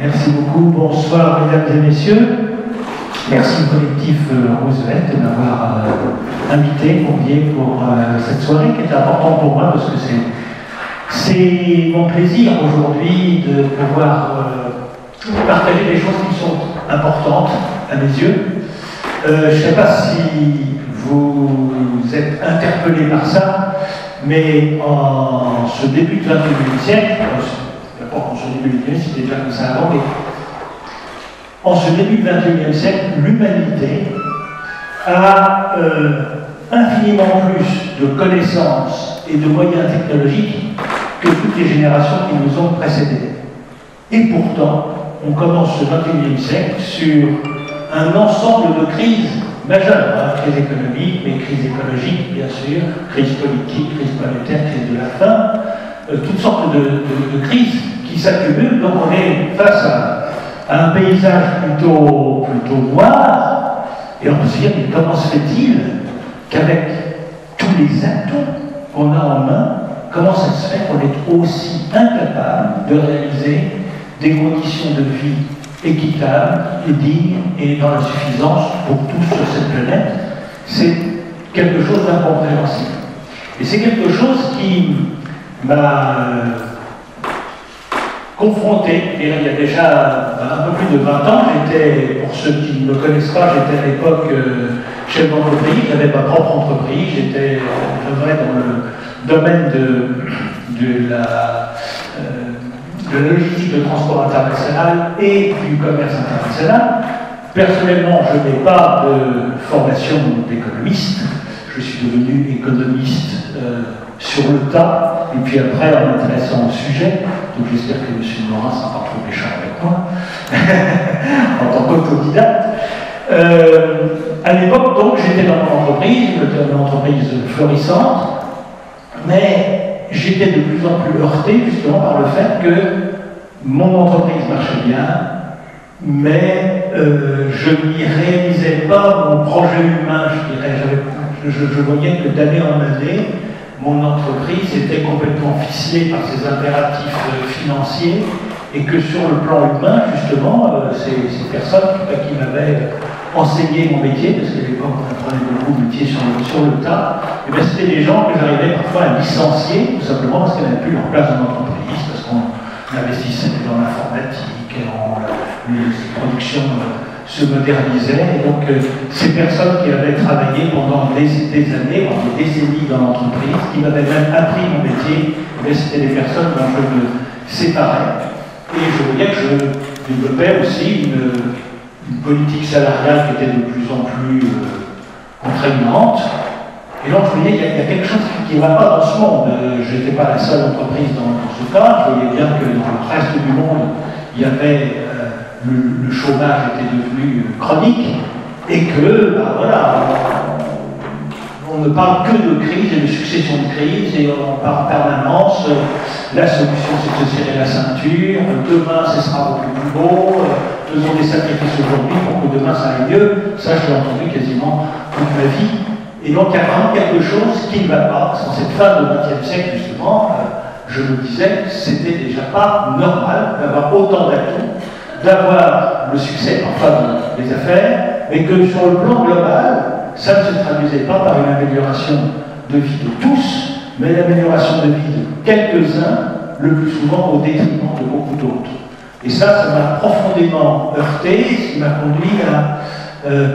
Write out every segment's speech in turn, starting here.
Merci beaucoup. Bonsoir, mesdames et messieurs. Merci au collectif Roosevelt de m'avoir invité, convié pour cette soirée qui est importante pour moi parce que c'est mon plaisir aujourd'hui de pouvoir partager des choses qui sont importantes à mes yeux. Je ne sais pas si vous êtes interpellés par ça, mais en ce début du XXIe siècle, d'abord en ce début du XXIe, c'était déjà comme ça avant, mais en ce début du XXIe siècle, l'humanité a infiniment plus de connaissances et de moyens technologiques que toutes les générations qui nous ont précédées. Et pourtant, on commence ce XXIe siècle sur un ensemble de crises majeures, crise économique, mais crise écologique, bien sûr, crise politique, crise planétaire, crise de la faim, toutes sortes de crises qui s'accumulent. Donc on est face à un paysage plutôt noir, et on se dit, mais comment se fait-il qu'avec tous les atouts qu'on a en main, comment ça se fait qu'on est aussi incapable de réaliser des conditions de vie équitables et dignes et dans la suffisance pour tous sur cette planète? C'est quelque chose d'incompréhensible. Et c'est quelque chose qui m'a confronté, et il y a déjà un peu plus de 20 ans, pour ceux qui ne me connaissent pas, j'étais à l'époque chef d'entreprise, j'avais ma propre entreprise, j'étais dans le domaine de la logistique de transport international et du commerce international. Personnellement, je n'ai pas de formation d'économiste, je suis devenu économiste sur le tas, et puis après en m'intéressant au sujet, donc j'espère que M. Morin ne sera pas trop méchant avec moi, en tant qu'autodidacte. À l'époque, donc, j'étais dans mon entreprise, une entreprise florissante, mais j'étais de plus en plus heurté justement par le fait que mon entreprise marchait bien, mais je n'y réalisais pas mon projet humain, je dirais. Je voyais que d'année en année, mon entreprise était complètement ficelée par ses impératifs financiers et que sur le plan humain, justement, ces personnes qui m'avaient enseigné mon métier, parce qu'à l'époque on apprenait beaucoup de métiers sur le tas, et bien c'était des gens que j'arrivais parfois à licencier, tout simplement parce qu'ils n'avaient plus leur place dans l'entreprise, parce qu'on investissait dans l'informatique, les productions se modernisaient, et donc ces personnes qui avaient travaillé pendant des années, pendant des décennies dans l'entreprise, qui m'avaient même appris mon métier, c'était des personnes dont je me séparais, et je voyais que je développais aussi une politique salariale qui était de plus en plus contraignante. Et donc je voyais qu'il y a quelque chose qui ne va pas dans ce monde. Je n'étais pas la seule entreprise dans ce cas. Je voyais bien que dans le reste du monde, il y avait le chômage était devenu chronique et que, on ne parle que de crise et de succession de crises et on parle en permanence. La solution, c'est de se serrer la ceinture. Demain, ce sera beaucoup plus beau. Faisons des sacrifices aujourd'hui pour que demain ça aille mieux. Ça, je l'ai entendu quasiment toute ma vie. Et donc, il y a vraiment quelque chose qui ne va pas. Parce qu'en cette fin du XXe siècle, justement, je me disais que c'était déjà pas normal d'avoir autant d'atouts, d'avoir le succès parfois dans les affaires, mais que sur le plan global, ça ne se traduisait pas par une amélioration de vie de tous, mais l'amélioration de vie de quelques-uns, le plus souvent au détriment de beaucoup d'autres. Et ça m'a profondément heurté, ce qui m'a conduit à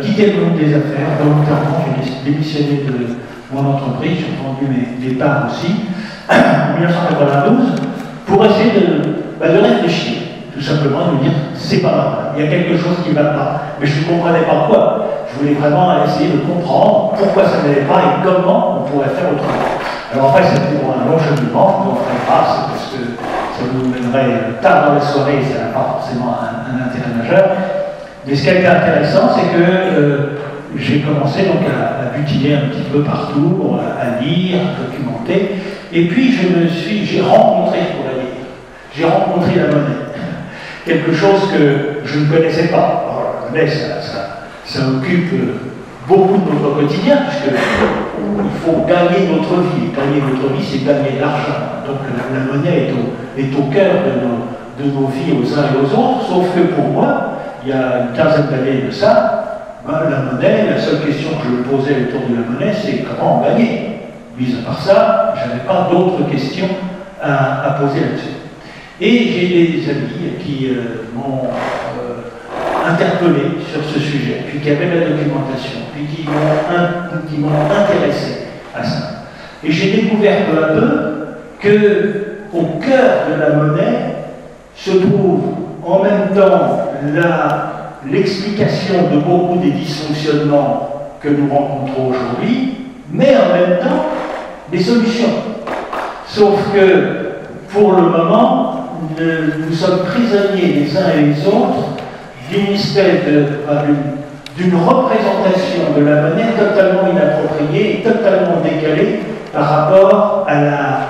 quitter le monde des affaires. Volontairement, j'ai démissionné de mon entreprise, j'ai vendu mes parts aussi, en 1992, pour essayer de réfléchir, tout simplement, de me dire, c'est pas normal, il y a quelque chose qui ne va pas, mais je ne comprenais pas quoi. Je voulais vraiment essayer de comprendre pourquoi ça n'allait pas et comment on pourrait faire autrement. Alors en fait, c'était pour un long cheminement, je vous en ferai pas, c'est parce que ça nous mènerait tard dans la soirée, ça n'a pas forcément un intérêt majeur. Mais ce qui a été intéressant, c'est que j'ai commencé donc à butiner un petit peu partout, à lire, à documenter, et puis j'ai rencontré, pour la lire, j'ai rencontré la monnaie. Quelque chose que je ne connaissais pas. Alors, la monnaie, ça occupe beaucoup de notre quotidien, puisque il faut gagner notre vie. Gagner notre vie, c'est gagner de l'argent. Donc la monnaie est au cœur de nos vies aux uns et aux autres, sauf que pour moi, il y a une quinzaine d'années de ça, ben, la monnaie, la seule question que je me posais autour de la monnaie, c'est comment en gagner. Mis à part ça, je n'avais pas d'autres questions à poser là-dessus. Et j'ai des amis qui m'ont interpellé sur ce sujet, puis qui avaient la documentation, puis qui m'ont intéressé à ça. Et j'ai découvert peu à peu qu'au cœur de la monnaie se trouve en même temps l'explication de beaucoup des dysfonctionnements que nous rencontrons aujourd'hui, mais en même temps des solutions. Sauf que pour le moment, nous sommes prisonniers les uns et les autres d'une espèce d'une représentation de la monnaie totalement inappropriée et totalement décalée par rapport à la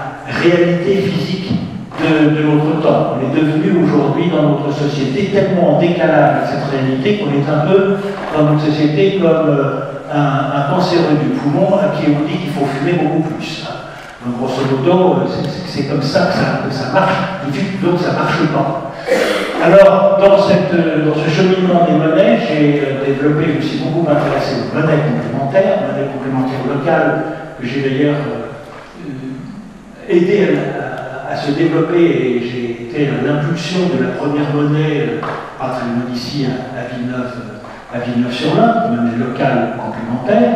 réalité physique de notre temps. On est devenu aujourd'hui dans notre société tellement en décalage avec cette réalité qu'on est un peu dans notre société comme un cancéreux du poumon à qui on dit qu'il faut fumer beaucoup plus. Donc grosso modo, c'est comme ça que ça marche, donc ça ne marche pas. Alors, dans ce cheminement des monnaies, j'ai développé, je me suis beaucoup intéressé aux monnaies complémentaires locales, que j'ai d'ailleurs aidé à se développer, et j'ai été à l'impulsion de la première monnaie patrimoine ici à Villeneuve-sur-Lot, monnaie locale complémentaire.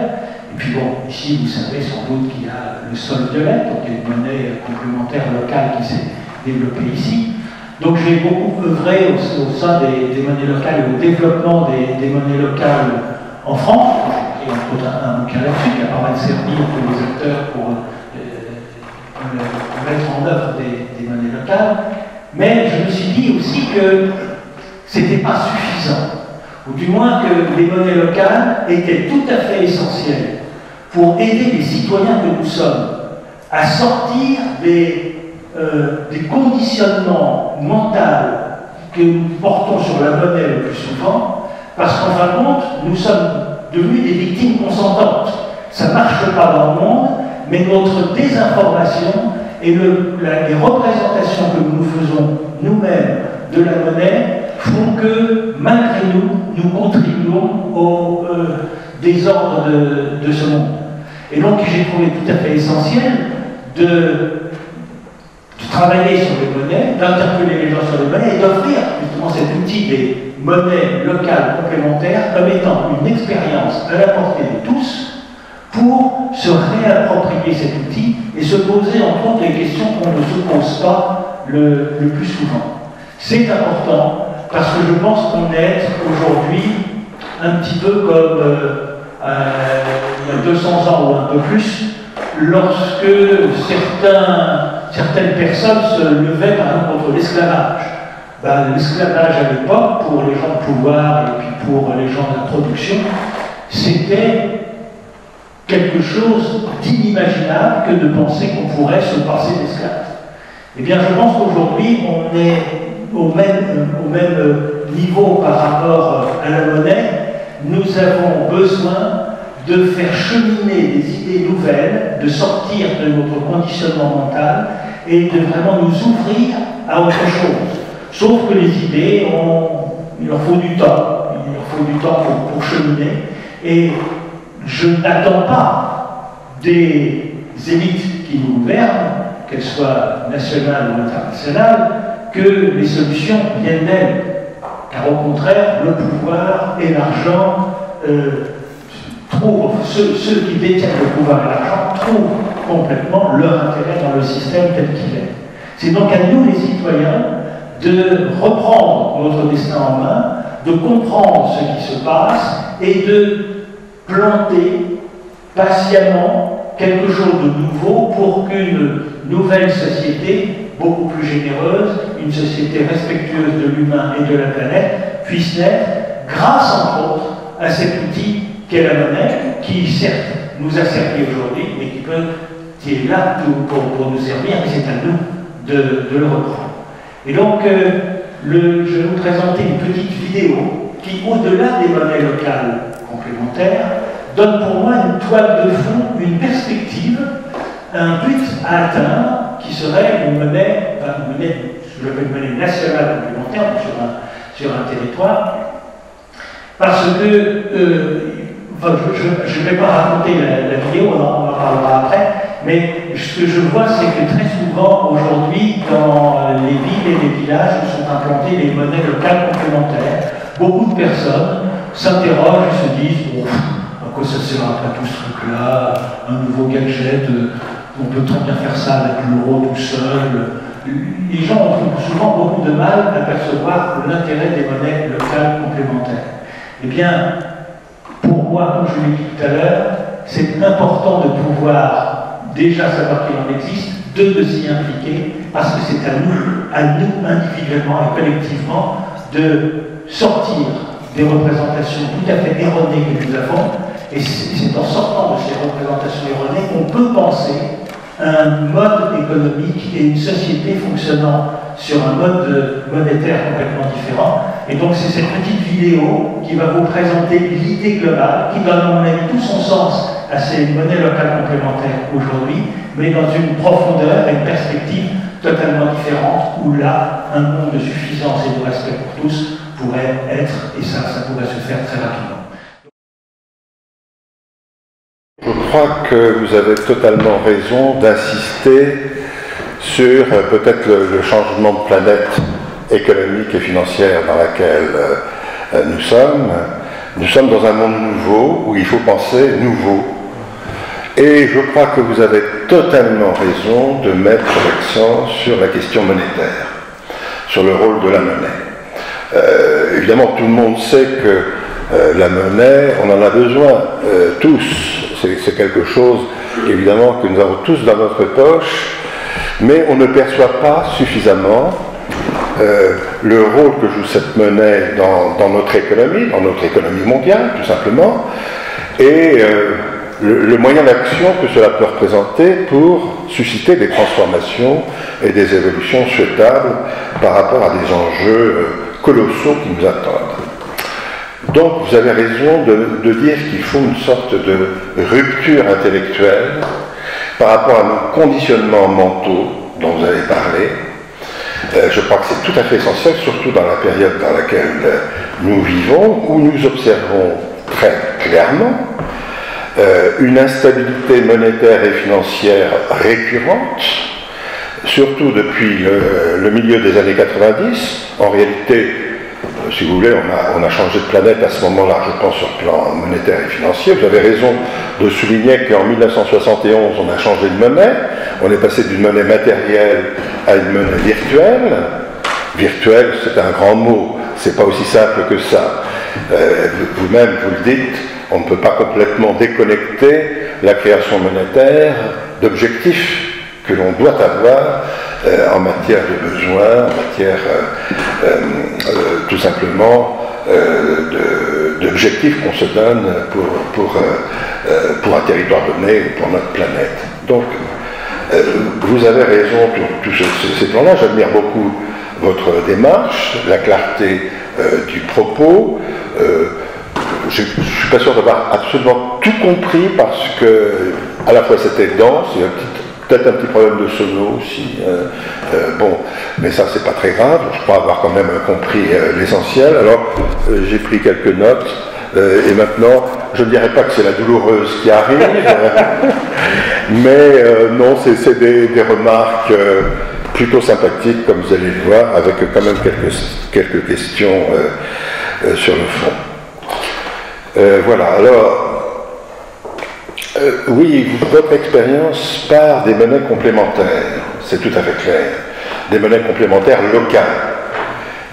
Et puis bon, ici vous savez sans doute qu'il y a le sol violette, donc il y a une monnaie complémentaire locale qui s'est développée ici. Donc j'ai beaucoup œuvré au sein des monnaies locales et au développement des monnaies locales en France. J'ai écrit un bouquin là-dessus qui a pas mal servi à tous les acteurs pour mettre en œuvre des monnaies locales. Mais je me suis dit aussi que ce n'était pas suffisant, ou du moins que les monnaies locales étaient tout à fait essentielles pour aider les citoyens que nous sommes à sortir des conditionnements mentaux que nous portons sur la monnaie le plus souvent, parce qu'en fin de compte, nous sommes devenus des victimes consentantes. Ça ne marche pas dans le monde, mais notre désinformation et les représentations que nous faisons nous-mêmes de la monnaie font que, malgré nous contribuons au désordre de ce monde. Et donc, j'ai trouvé tout à fait essentiel de travailler sur les monnaies, d'interpeller les gens sur les monnaies et d'offrir justement cet outil des monnaies locales complémentaires comme étant une expérience à la portée de tous pour se réapproprier cet outil et se poser entre autres les questions qu'on ne se pose pas le plus souvent. C'est important parce que je pense qu'on est aujourd'hui un petit peu comme il y a 200 ans ou un peu plus, lorsque certaines personnes se levaient par exemple contre l'esclavage. L'esclavage à l'époque, pour les gens de pouvoir et puis pour les gens de la production, c'était quelque chose d'inimaginable que de penser qu'on pourrait se passer d'esclaves. Eh bien, je pense qu'aujourd'hui, on est au même niveau par rapport à la monnaie. Nous avons besoin de faire cheminer des idées nouvelles, de sortir de notre conditionnement mental et de vraiment nous ouvrir à autre chose. Sauf que les idées, il leur faut du temps. Il leur faut du temps pour cheminer. Et je n'attends pas des élites qui nous gouvernent, qu'elles soient nationales ou internationales, que les solutions viennent d'elles. Car au contraire, le pouvoir et l'argent ceux qui détiennent le pouvoir et l'argent trouvent complètement leur intérêt dans le système tel qu'il est. C'est donc à nous, les citoyens, de reprendre notre destin en main, de comprendre ce qui se passe et de planter patiemment quelque chose de nouveau pour qu'une nouvelle société, beaucoup plus généreuse, une société respectueuse de l'humain et de la planète, puisse naître grâce, entre autres, à cet outil qu'est la monnaie, qui certes nous a servi aujourd'hui, mais qui est là pour nous servir, mais c'est à nous de le reprendre. Et donc, je vais vous présenter une petite vidéo qui, au-delà des monnaies locales complémentaires, donne pour moi une toile de fond, une perspective, un but à atteindre, qui serait une monnaie ce que j'appelle une monnaie nationale complémentaire sur un territoire, parce que, je ne vais pas raconter la vidéo, on en parlera après, mais ce que je vois, c'est que très souvent, aujourd'hui, dans les villes et les villages où sont implantées les monnaies locales complémentaires, beaucoup de personnes s'interrogent et se disent oh, à quoi ça sert à tout ce truc-là, un nouveau gadget, on peut très bien faire ça avec l'euro tout seul. Les gens ont souvent beaucoup de mal à percevoir l'intérêt des monnaies locales complémentaires. Eh bien, pour moi, comme je l'ai dit tout à l'heure, c'est important de pouvoir déjà savoir qu'il en existe, de s'y impliquer, parce que c'est à nous individuellement et collectivement, de sortir des représentations tout à fait erronées que nous avons, et c'est en sortant de ces représentations erronées qu'on peut penser à un mode économique et une société fonctionnant sur un mode monétaire complètement différent. Et donc c'est cette petite vidéo qui va vous présenter l'idée globale, qui donne à mon avis tout son sens à ces monnaies locales complémentaires aujourd'hui, mais dans une profondeur et une perspective totalement différente, où là, un monde de suffisance et de respect pour tous pourrait être, et ça pourrait se faire très rapidement. Je crois que vous avez totalement raison d'insister sur peut-être le changement de planète économique et financière dans laquelle nous sommes. Nous sommes dans un monde nouveau où il faut penser nouveau. Et je crois que vous avez totalement raison de mettre l'accent sur la question monétaire, sur le rôle de la monnaie. Évidemment, tout le monde sait que la monnaie, on en a besoin, tous. C'est quelque chose, évidemment, que nous avons tous dans notre poche, mais on ne perçoit pas suffisamment le rôle que joue cette monnaie dans notre économie mondiale, tout simplement, et le moyen d'action que cela peut représenter pour susciter des transformations et des évolutions souhaitables par rapport à des enjeux colossaux qui nous attendent. Donc vous avez raison de dire qu'il faut une sorte de rupture intellectuelle par rapport à nos conditionnements mentaux dont vous avez parlé. Je crois que c'est tout à fait essentiel, surtout dans la période dans laquelle nous vivons, où nous observons très clairement une instabilité monétaire et financière récurrente, surtout depuis le milieu des années 90. En réalité, si vous voulez, on a changé de planète à ce moment-là, je pense, sur le plan monétaire et financier. Vous avez raison de souligner qu'en 1971, on a changé de monnaie. On est passé d'une monnaie matérielle à une monnaie virtuelle. Virtuelle, c'est un grand mot. C'est pas aussi simple que ça. Vous-même, vous le dites, on ne peut pas complètement déconnecter la création monétaire d'objectifs que l'on doit avoir en matière de besoins, en matière tout simplement d'objectifs qu'on se donne pour un territoire donné ou pour notre planète. Donc, vous avez raison sur tous ces plans-là. J'admire beaucoup votre démarche, la clarté du propos. Je ne suis pas sûr d'avoir absolument tout compris parce que à la fois c'était dense, il y a peut-être un petit problème de sono aussi, bon, mais ça c'est pas très grave, je crois avoir quand même compris l'essentiel. Alors j'ai pris quelques notes et maintenant je ne dirais pas que c'est la douloureuse qui arrive, mais non, c'est des remarques plutôt sympathiques comme vous allez le voir, avec quand même quelques questions sur le fond. Voilà, alors oui, votre expérience part des monnaies complémentaires, c'est tout à fait clair, des monnaies complémentaires locales.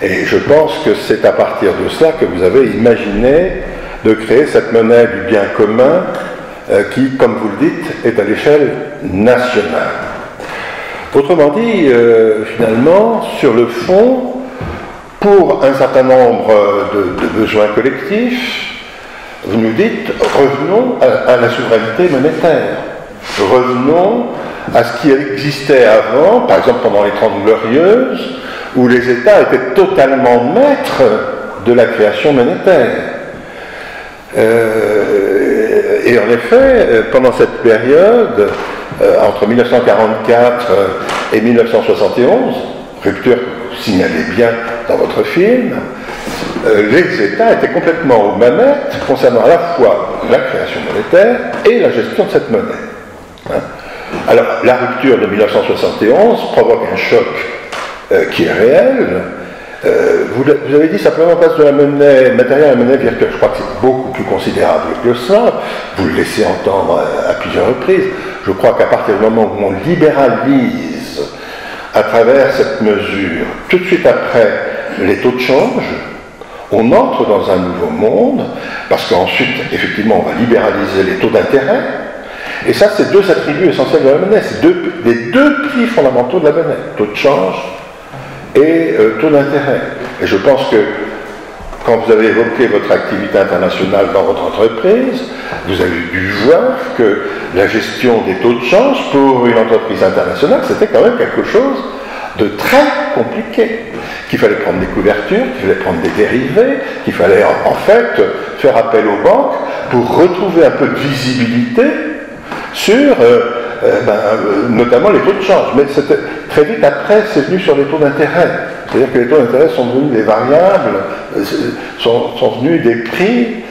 Et je pense que c'est à partir de cela que vous avez imaginé de créer cette monnaie du bien commun qui, comme vous le dites, est à l'échelle nationale. Autrement dit, finalement, sur le fond, pour un certain nombre de besoins collectifs, vous nous dites, revenons à la souveraineté monétaire. Revenons à ce qui existait avant, par exemple pendant les 30 Glorieuses, où les États étaient totalement maîtres de la création monétaire. Et en effet, pendant cette période, entre 1944 et 1971, rupture signalez bien dans votre film, les États étaient complètement aux manettes concernant à la fois la création monétaire et la gestion de cette monnaie. Hein. Alors, la rupture de 1971 provoque un choc qui est réel. Vous avez dit simplement on passe de la monnaie matérielle à la monnaie virtuelle. Je crois que c'est beaucoup plus considérable que ça. Vous le laissez entendre à plusieurs reprises. Je crois qu'à partir du moment où on libéralise à travers cette mesure, tout de suite après les taux de change, on entre dans un nouveau monde, parce qu'ensuite, effectivement, on va libéraliser les taux d'intérêt. Et ça, c'est deux attributs essentiels de la monnaie. C'est les deux prix fondamentaux de la monnaie. Taux de change et taux d'intérêt. Et je pense que quand vous avez évoqué votre activité internationale dans votre entreprise, vous avez dû voir que la gestion des taux de change pour une entreprise internationale, c'était quand même quelque chose de très compliqué. Qu'il fallait prendre des couvertures, qu'il fallait prendre des dérivés, qu'il fallait en fait faire appel aux banques pour retrouver un peu de visibilité sur notamment les taux de change. Mais très vite après, c'est venu sur les taux d'intérêt. C'est-à-dire que les taux d'intérêt sont devenus des variables, sont devenus des prix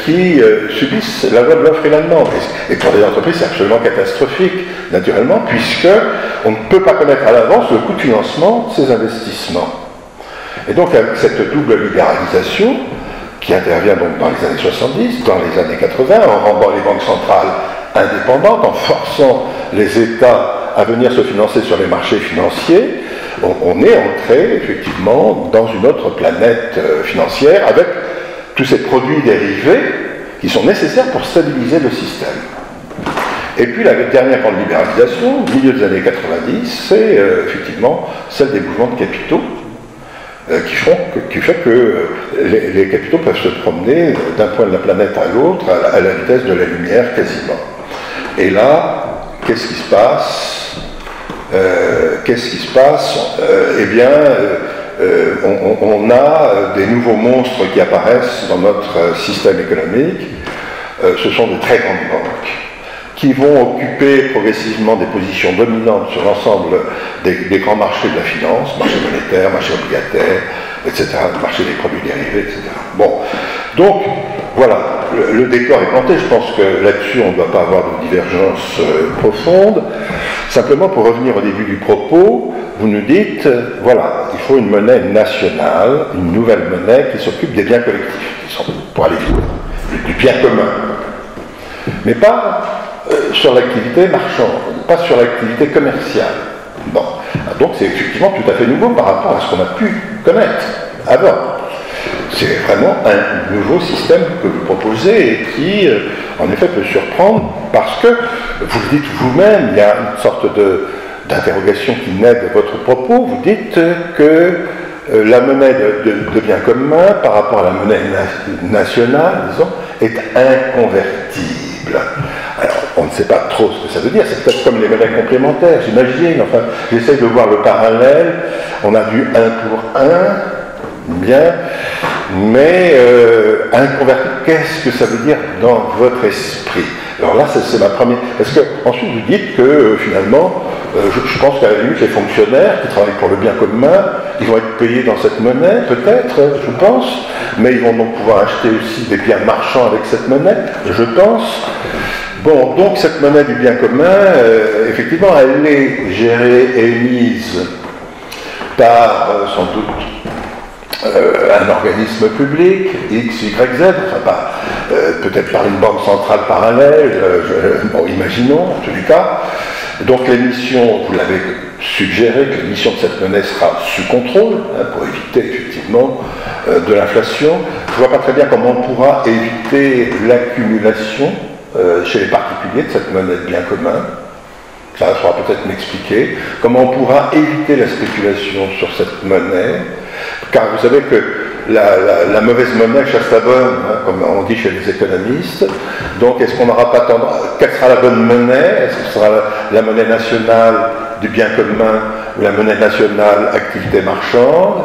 qui subissent la loi de l'offre et la demande. Et pour les entreprises, c'est absolument catastrophique, naturellement, puisqu'on ne peut pas connaître à l'avance le coût de financement de ces investissements. Et donc, avec cette double libéralisation, qui intervient donc dans les années 70, dans les années 80, en rendant les banques centrales indépendantes, en forçant les États à venir se financer sur les marchés financiers, on est entré effectivement dans une autre planète financière avec tous ces produits dérivés qui sont nécessaires pour stabiliser le système. Et puis la dernière grande libéralisation, au milieu des années 90, c'est effectivement celle des mouvements de capitaux qui fait que les capitaux peuvent se promener d'un point de la planète à l'autre à la vitesse de la lumière quasiment. Et là, qu'est-ce qui se passe? On a des nouveaux monstres qui apparaissent dans notre système économique. Ce sont de très grandes banques qui vont occuper progressivement des positions dominantes sur l'ensemble des grands marchés de la finance, marché monétaire, marché obligataire, etc., marché des produits dérivés, etc. Bon, donc, voilà, le décor est planté. Je pense que là-dessus, on ne doit pas avoir de divergence profonde. Simplement, pour revenir au début du propos, vous nous dites, voilà, il faut une monnaie nationale, une nouvelle monnaie qui s'occupe des biens collectifs, qui sont, pour aller vite, du bien commun. Mais pas sur l'activité marchande, pas sur l'activité commerciale. Bon, donc c'est effectivement tout à fait nouveau par rapport à ce qu'on a pu connaître avant. C'est vraiment un nouveau système que vous proposez et qui, en effet, peut surprendre parce que, vous le dites vous-même, il y a une sorte d'interrogation qui naît de votre propos. Vous dites que la monnaie de bien commun par rapport à la monnaie nationale, disons, est inconvertible. Alors, on ne sait pas trop ce que ça veut dire, c'est peut-être comme les monnaies complémentaires, j'imagine, enfin, j'essaye de voir le parallèle, on a du 1 pour 1, bien, mais inconvertible, qu'est-ce que ça veut dire dans votre esprit? Alors là, c'est ma première... Parce que ensuite vous dites que finalement, je pense qu'à la limite, les fonctionnaires qui travaillent pour le bien commun, ils vont être payés dans cette monnaie, peut-être, je pense, mais ils vont donc pouvoir acheter aussi des biens marchands avec cette monnaie, je pense. Bon, donc cette monnaie du bien commun, effectivement, elle est gérée et émise par, sans doute, un organisme public, X, Y, Z, enfin peut-être par une banque centrale parallèle, bon, imaginons, en tous les cas. Donc l'émission, vous l'avez suggéré, que l'émission de cette monnaie sera sous contrôle, hein, pour éviter effectivement de l'inflation. Je ne vois pas très bien comment on pourra éviter l'accumulation chez les particuliers de cette monnaie de bien commun. Ça faudra peut-être m'expliquer. Comment on pourra éviter la spéculation sur cette monnaie, car vous savez que la mauvaise monnaie chasse la bonne, hein, comme on dit chez les économistes. Donc est-ce qu'on n'aura pas tendance... Quelle sera la bonne monnaie? Est-ce que ce sera la monnaie nationale du bien commun ou la monnaie nationale activité marchande?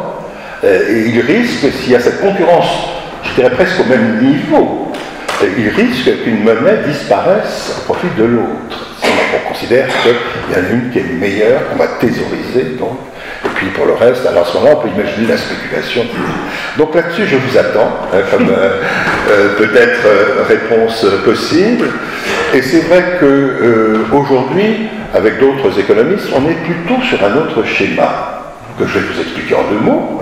Et il risque, s'il y a cette concurrence, je dirais presque au même niveau, il risque qu'une monnaie disparaisse au profit de l'autre. On considère qu'il y en a une qui est meilleure, qu'on va thésauriser, donc, et puis pour le reste, alors à ce moment-là, on peut imaginer la spéculation. Donc là-dessus, je vous attends, comme peut-être réponse possible. Et c'est vrai qu'aujourd'hui, avec d'autres économistes, on est plutôt sur un autre schéma, que je vais vous expliquer en 2 mots.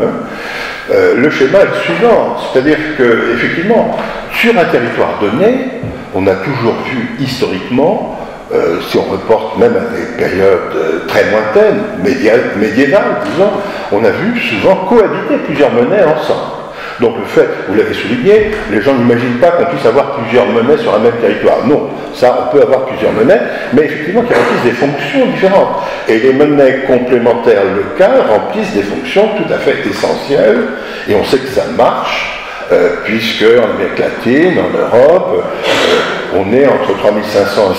Le schéma est le suivant, c'est-à-dire qu'effectivement, sur un territoire donné, on a toujours vu historiquement, si on reporte même à des périodes très lointaines, médiévales, disons, on a vu souvent cohabiter plusieurs monnaies ensemble. Donc le fait, vous l'avez souligné, les gens n'imaginent pas qu'on puisse avoir plusieurs monnaies sur un même territoire. Non, ça, on peut avoir plusieurs monnaies, mais effectivement qui remplissent des fonctions différentes. Et les monnaies complémentaires locales remplissent des fonctions tout à fait essentielles, et on sait que ça marche, puisque en Amérique latine, en Europe, on est entre 3500 et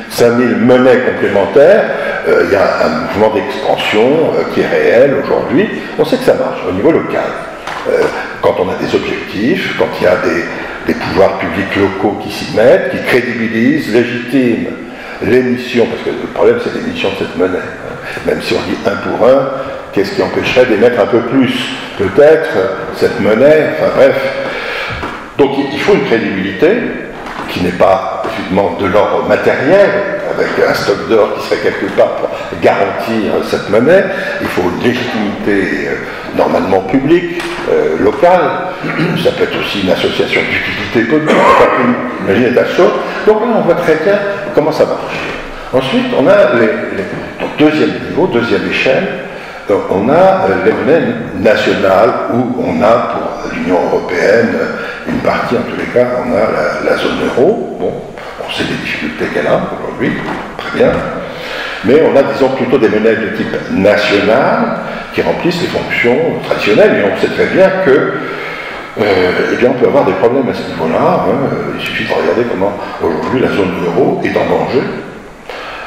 5000 monnaies complémentaires. Il y a un mouvement d'expansion qui est réel aujourd'hui. On sait que ça marche au niveau local. Quand on a des objectifs, quand il y a des pouvoirs publics locaux qui s'y mettent, qui crédibilisent, légitiment l'émission, parce que le problème c'est l'émission de cette monnaie. Même si on dit 1 pour 1, qu'est-ce qui empêcherait d'émettre un peu plus? Peut-être cette monnaie, enfin bref. Donc il faut une crédibilité qui n'est pas effectivement de l'ordre matériel, avec un stock d'or qui serait quelque part pour garantir cette monnaie. Il faut une légitimité normalement publique, locale. Ça peut être aussi une association d'utilité publique, imaginez tas de choses. Donc là, on voit très bien comment ça marche. Ensuite, on a donc deuxième niveau, deuxième échelle, on a les monnaies nationales où on a pour l'Union européenne une partie, en tous les cas, on a la zone euro. Bon, on sait les difficultés qu'elle a aujourd'hui, très bien. Mais on a, disons, plutôt des monnaies de type national qui remplissent les fonctions traditionnelles. Et on sait très bien que eh bien, on peut avoir des problèmes à ce niveau-là. Il suffit de regarder comment aujourd'hui la zone euro est en danger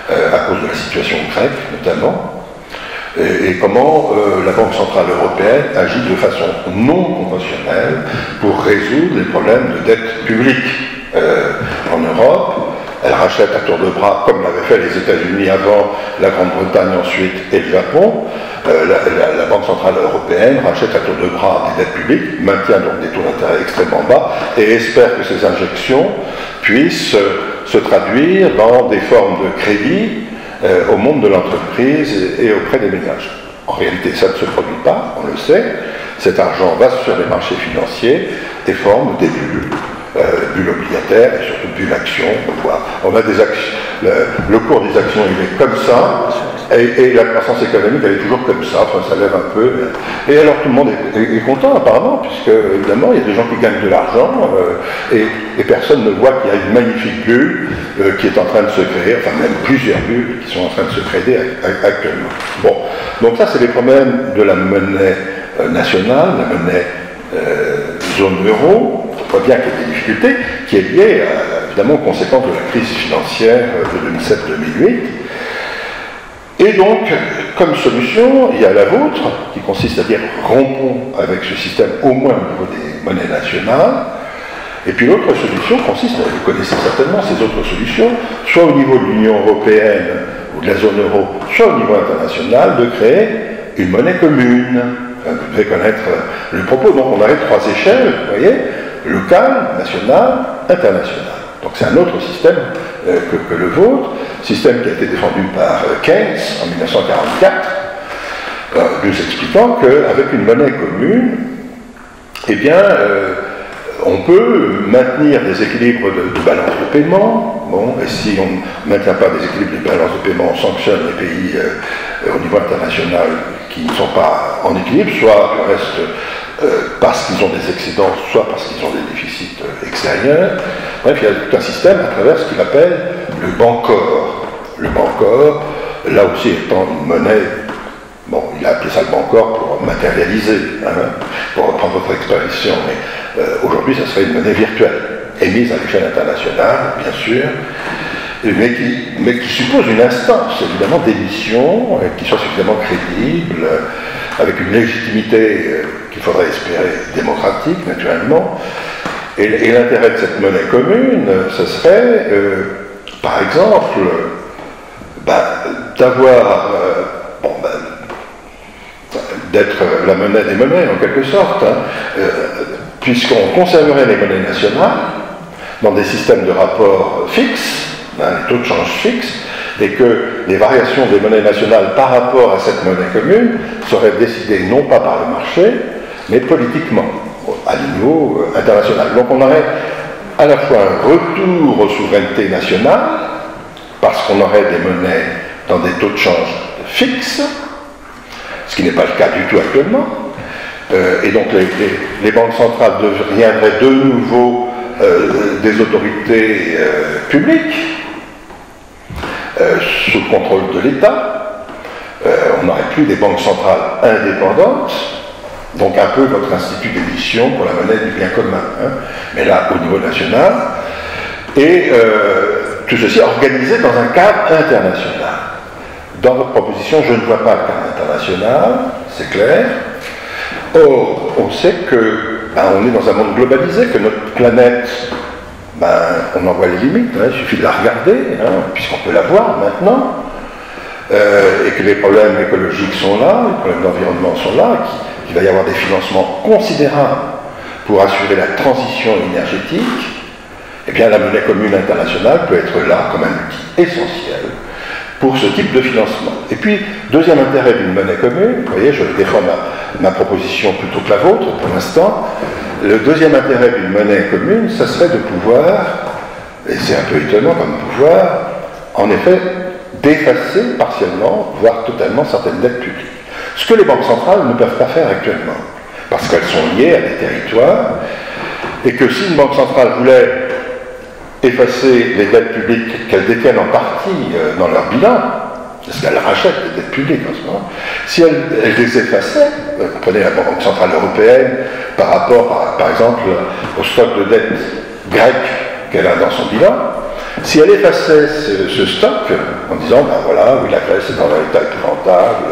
à cause de la situation grecque, notamment. Et comment la Banque Centrale Européenne agit de façon non conventionnelle pour résoudre les problèmes de dette publique en Europe. Elle rachète à tour de bras, comme l'avaient fait les États-Unis avant, la Grande-Bretagne ensuite et le Japon. La Banque Centrale Européenne rachète à tour de bras des dettes publiques, maintient donc des taux d'intérêt extrêmement bas et espère que ces injections puissent se traduire dans des formes de crédit au monde de l'entreprise et auprès des ménages. En réalité, ça ne se produit pas, on le sait. Cet argent va sur les marchés financiers et forme des bulles, bulles obligataires et surtout bulles actions. On a des actions, le cours des actions, il est comme ça, et la croissance économique, elle est toujours comme ça, enfin, ça lève un peu. Et alors tout le monde est content apparemment, puisque évidemment, il y a des gens qui gagnent de l'argent, et personne ne voit qu'il y a une magnifique bulle qui est en train de se créer, enfin même plusieurs bulles qui sont en train de se créer actuellement. Bon, donc ça c'est les problèmes de la monnaie nationale, la monnaie zone euro. On voit bien qu'il y a des difficultés, qui est liée évidemment aux conséquences de la crise financière de 2007-2008. Et donc, comme solution, il y a la vôtre, qui consiste à dire rompons avec ce système au moins au niveau des monnaies nationales. Et puis l'autre solution consiste, vous connaissez certainement ces autres solutions, soit au niveau de l'Union européenne ou de la zone euro, soit au niveau international, de créer une monnaie commune. Vous devez connaître le propos. Donc on a 3 échelles, vous voyez, local, national, international. Donc c'est un autre système que le vôtre, système qui a été défendu par Keynes en 1944, nous expliquant qu'avec une monnaie commune, eh bien, on peut maintenir des équilibres de balance de paiement. Bon, et si on ne maintient pas des équilibres de balance de paiement, on sanctionne les pays au niveau international qui ne sont pas en équilibre, soit du reste parce qu'ils ont des excédents, soit parce qu'ils ont des déficits extérieurs. Bref, il y a tout un système à travers ce qu'il appelle le Bancor. Le Bancor, là aussi étant une monnaie, bon, il a appelé ça le Bancor pour matérialiser, pour reprendre votre expression, mais aujourd'hui, ça serait une monnaie virtuelle, émise à l'échelle internationale, bien sûr, mais qui suppose une instance, évidemment, d'émission, qui soit suffisamment crédible, avec une légitimité qu'il faudrait espérer démocratique, naturellement. Et l'intérêt de cette monnaie commune, ce serait, par exemple, d'avoir, d'être la monnaie des monnaies, en quelque sorte, hein, puisqu'on conserverait les monnaies nationales dans des systèmes de rapport fixes, hein, les taux de change fixes, et que les variations des monnaies nationales par rapport à cette monnaie commune seraient décidées non pas par le marché, mais politiquement, à niveau international. Donc on aurait à la fois un retour aux souverainetés nationales, parce qu'on aurait des monnaies dans des taux de change fixes, ce qui n'est pas le cas du tout actuellement, et donc les banques centrales deviendraient de nouveau des autorités publiques, sous le contrôle de l'État. On n'aurait plus des banques centrales indépendantes, donc un peu votre institut d'émission pour la monnaie du bien commun, hein, mais là au niveau national, et tout ceci organisé dans un cadre international. Dans votre proposition, je ne vois pas le cadre international, c'est clair. Or, on sait que on est dans un monde globalisé, que notre planète, on en voit les limites, hein, il suffit de la regarder, hein, puisqu'on peut la voir maintenant, et que les problèmes écologiques sont là, les problèmes d'environnement sont là, qu'il va y avoir des financements considérables pour assurer la transition énergétique. Eh bien, la monnaie commune internationale peut être là comme un outil essentiel pour ce type de financement. Et puis, deuxième intérêt d'une monnaie commune, vous voyez, je défends ma proposition plutôt que la vôtre pour l'instant, le deuxième intérêt d'une monnaie commune, ça serait de pouvoir, et c'est un peu étonnant comme pouvoir, en effet, d'effacer partiellement, voire totalement certaines dettes publiques. Ce que les banques centrales ne peuvent pas faire actuellement, parce qu'elles sont liées à des territoires, et que si une banque centrale voulait effacer les dettes publiques qu'elles détiennent en partie dans leur bilan, parce qu'elles rachètent des dettes publiques en ce moment, si elles les effaçaient, prenez la Banque Centrale Européenne par rapport, par exemple, au stock de dettes grecques qu'elle a dans son bilan, si elle effaçait ce stock en disant, voilà, oui, la Grèce est dans un état épouvantable,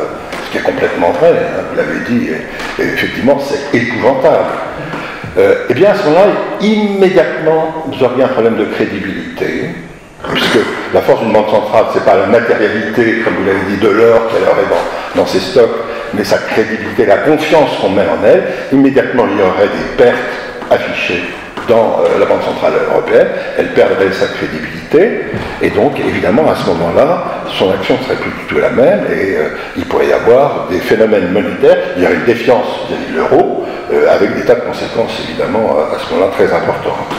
ce qui est complètement vrai, hein, vous l'avez dit, et effectivement, c'est épouvantable. Eh bien, à ce moment-là, immédiatement, vous auriez un problème de crédibilité, puisque la force d'une banque centrale, ce n'est pas la matérialité, comme vous l'avez dit, de l'or qu'elle aurait dans ses stocks, mais sa crédibilité, la confiance qu'on met en elle. Immédiatement, il y aurait des pertes affichées dans la Banque Centrale Européenne, elle perdrait sa crédibilité, et donc, évidemment, à ce moment-là, son action ne serait plus du tout la même, et il pourrait y avoir des phénomènes monétaires, il y aurait une défiance vis-à-vis de l'euro, avec des tas de conséquences, évidemment, à ce moment-là, très importantes.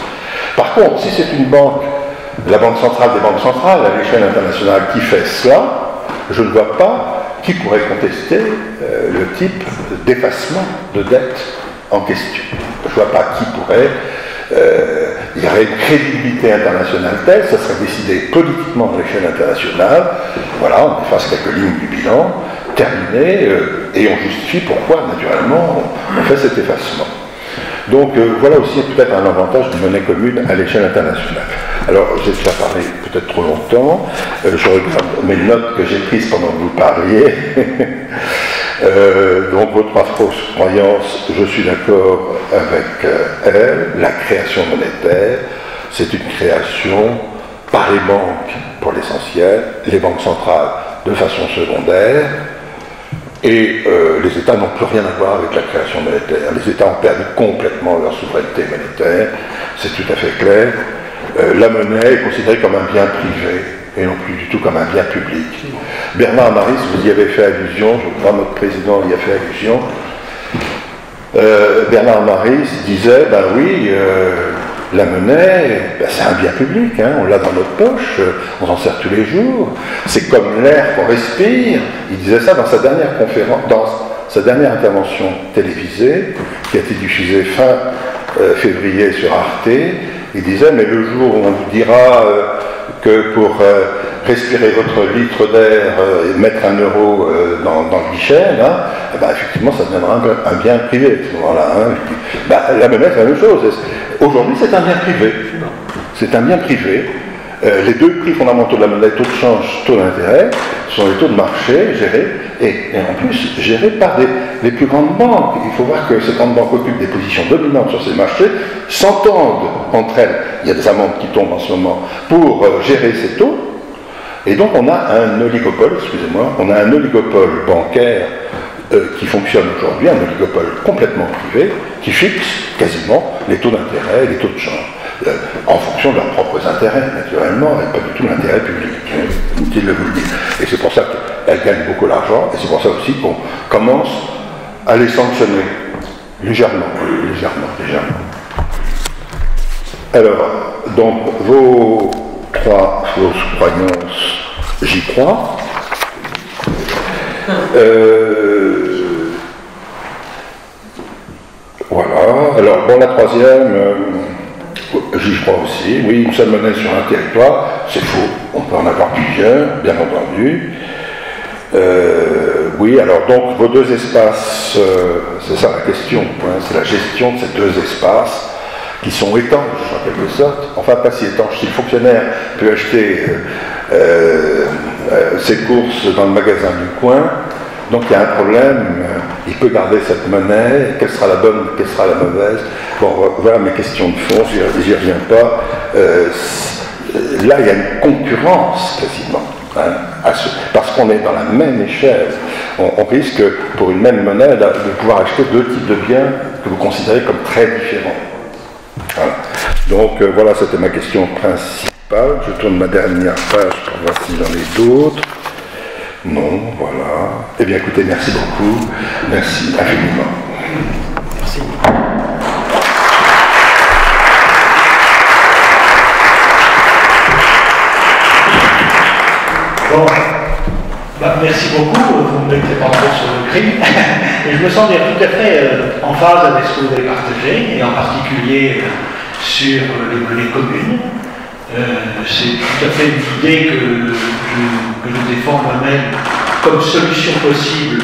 Par contre, si c'est une banque, la Banque Centrale des banques centrales, à l'échelle internationale, qui fait cela, je ne vois pas qui pourrait contester le type d'effacement de dette en question. Je ne vois pas qui pourrait... il y aurait une crédibilité internationale telle, ça serait décidé politiquement à l'échelle internationale, voilà, on efface quelques lignes du bilan, terminé, et on justifie pourquoi, naturellement, on fait cet effacement. Donc voilà aussi peut-être un avantage d'une monnaie commune à l'échelle internationale. Alors j'ai déjà parlé peut-être trop longtemps, je regarde mes notes que j'ai prises pendant que vous parliez. Donc vos trois fausses croyances, je suis d'accord avec elle, la création monétaire, c'est une création par les banques pour l'essentiel, les banques centrales de façon secondaire, et les États n'ont plus rien à voir avec la création monétaire. Les États ont perdu complètement leur souveraineté monétaire, c'est tout à fait clair. La monnaie est considérée comme un bien privé, et non plus du tout comme un bien public. Bernard Maris, vous y avez fait allusion, je crois notre président y a fait allusion. Bernard Maris disait, oui, la monnaie, c'est un bien public, hein, on l'a dans notre poche, on s'en sert tous les jours, c'est comme l'air qu'on respire. Il disait ça dans sa dernière conférence, dans sa dernière intervention télévisée, qui a été diffusée fin février sur Arte. Il disait, mais le jour où on vous dira que pour respirer votre litre d'air et mettre 1 euro dans le guichet, là, effectivement, ça deviendra un bien privé à ce moment-là. Hein. La monnaie, c'est la même chose. Aujourd'hui, c'est un bien privé. C'est un bien privé. Les deux prix fondamentaux de la monnaie, taux de change, taux d'intérêt, sont les taux de marché gérés, et en plus gérés par les plus grandes banques. Il faut voir que ces grandes banques occupent des positions dominantes sur ces marchés, s'entendent entre elles, il y a des amendes qui tombent en ce moment, pour gérer ces taux, et donc on a un oligopole, excusez-moi, on a un oligopole bancaire qui fonctionne aujourd'hui, un oligopole complètement privé, qui fixe quasiment les taux d'intérêt et les taux de change, en fonction de leurs propres intérêts, naturellement, et pas du tout l'intérêt public, inutile de vous le dire. Et c'est pour ça qu'elles gagnent beaucoup d'argent, et c'est pour ça aussi qu'on commence à les sanctionner, légèrement. Alors, donc, vos trois fausses croyances, j'y crois. Voilà. Alors, bon, la troisième, j'y crois aussi. Oui, une seule monnaie sur un territoire, c'est faux. On peut en avoir plusieurs, bien entendu. Oui, alors donc, vos deux espaces, c'est ça la question, hein, c'est la gestion de ces deux espaces qui sont étanches, en quelque sorte. Enfin, pas si étanches. Si le fonctionnaire peut acheter ses courses dans le magasin du coin, donc il y a un problème, il peut garder cette monnaie, quelle sera la bonne, quelle sera la mauvaise. Bon, voilà mes questions de fond, j'y reviens pas. Là, il y a une concurrence, quasiment, hein, parce qu'on est dans la même échelle. On risque, pour une même monnaie, de pouvoir acheter deux types de biens que vous considérez comme très différents. Voilà. Donc, voilà, c'était ma question principale. Je tourne ma dernière page pour voir si j'en ai d'autres. Non, voilà. Eh bien, écoutez, merci beaucoup. Merci infiniment. Merci. Bon, merci beaucoup. Vous me mettez pas trop sur le crime. Et je me sens tout à fait en phase avec ce que vous avez partagé, et en particulier sur les monnaies communes. C'est tout à fait une idée que je défends moi-même comme solution possible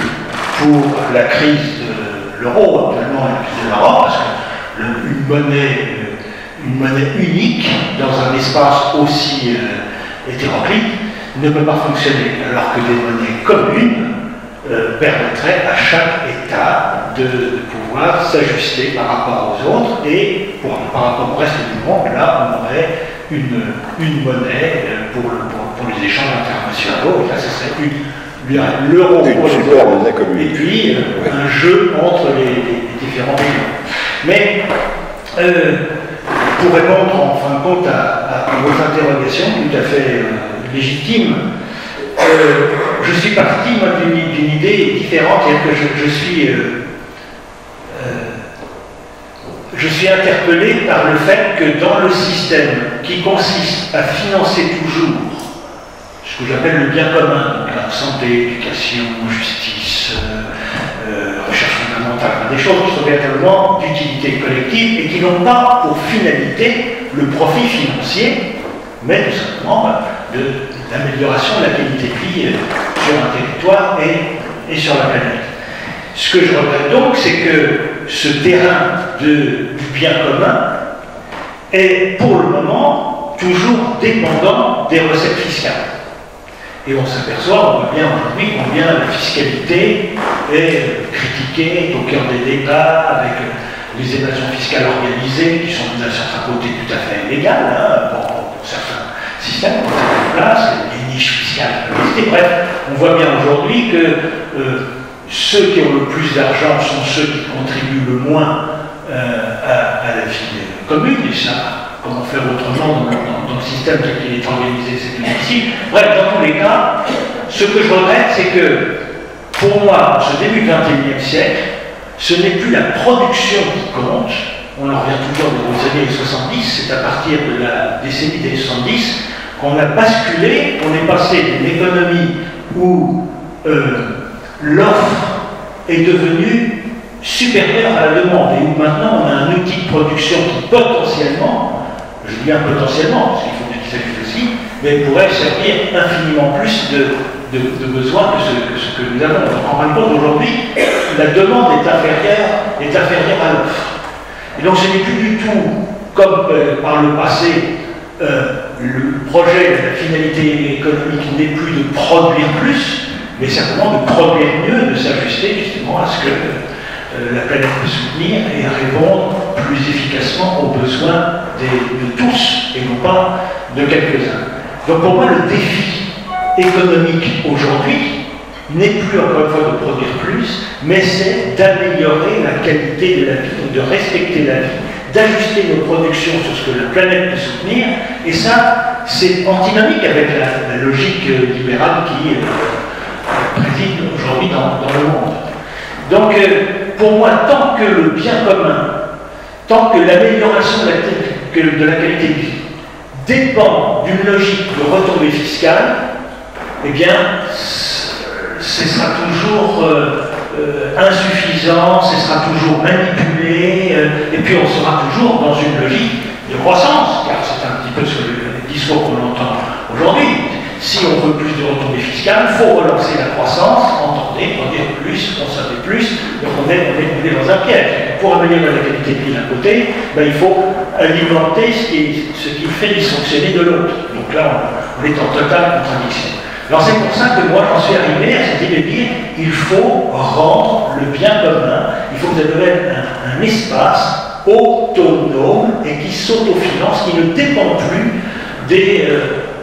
pour la crise de l'euro, actuellement la crise de l'Europe, parce qu'une monnaie unique dans un espace aussi hétéroclite ne peut pas fonctionner, alors que des monnaies communes permettraient à chaque État de pouvoir s'ajuster par rapport aux autres, et par rapport au reste du monde, là on aurait une monnaie pour les échanges internationaux, et là ce serait l'euro pour les autres, et puis un jeu entre les différents pays. Mais pour répondre en fin de compte à vos interrogations tout à fait légitimes, je suis parti d'une idée différente, c'est-à-dire que je suis interpellé par le fait que dans le système qui consiste à financer toujours ce que j'appelle le bien commun, donc la santé, éducation, justice, recherche fondamentale, des choses qui sont véritablement d'utilité collective et qui n'ont pas pour finalité le profit financier, mais tout simplement de l'amélioration de la qualité de vie sur un territoire et sur la planète. Ce que je regrette donc, c'est que ce terrain du bien commun est pour le moment toujours dépendant des recettes fiscales. Et on s'aperçoit, on voit bien aujourd'hui combien la fiscalité est critiquée au cœur des débats avec les évasions fiscales organisées qui sont d'une certaine côté tout à fait illégales pour certains systèmes qu'on met en place, les niches fiscales. Bref, on voit bien aujourd'hui que ceux qui ont le plus d'argent sont ceux qui contribuent le moins à la vie commune, et ça, comment faire autrement dans le système tel qu'il est organisé, c'est difficile. Bref, dans tous les cas, ce que je regrette, c'est que, pour moi, ce début du XXIe siècle, ce n'est plus la production qui compte, on en revient toujours aux années 70, c'est à partir de la décennie des 70 qu'on a basculé, on est passé d'une économie où l'offre est devenue supérieure à la demande, et où maintenant on a un outil de production qui potentiellement, je dis bien potentiellement, parce qu'il faut qu'il s'agisse aussi, mais pourrait servir infiniment plus de besoins que ce que nous avons. Donc, en fin de compte, aujourd'hui, la demande est inférieure à l'offre. Et donc ce n'est plus du tout, comme par le passé, le projet, la finalité économique n'est plus de produire plus, mais simplement de produire mieux, de s'ajuster justement à ce que la planète peut soutenir et à répondre plus efficacement aux besoins de tous et non pas de quelques-uns. Donc pour moi, le défi économique aujourd'hui, n'est plus encore une fois de produire plus, mais c'est d'améliorer la qualité de la vie, donc de respecter la vie, d'ajuster nos productions sur ce que la planète peut soutenir, et ça, c'est antinomique avec la logique libérale qui préside aujourd'hui dans le monde. Donc, pour moi, tant que le bien commun, tant que l'amélioration de la qualité de vie dépend d'une logique de retombée fiscale, eh bien, ce sera toujours insuffisant, ce sera toujours manipulé, et puis on sera toujours dans une logique de croissance, car c'est un petit peu ce que le discours qu'on entend aujourd'hui. Si on veut plus de retombées fiscales, il faut relancer la croissance, entendez, produire plus, consommer plus, donc on est dans un piège. Pour améliorer la qualité de vie d'un côté, il faut alimenter ce qui fait dysfonctionner de l'autre. Donc là, on est en totale contradiction. Alors c'est pour ça que moi j'en suis arrivé à cette idée de dire il faut rendre le bien commun, il faut que ça devienne un espace autonome et qui s'autofinance, qui ne dépend plus des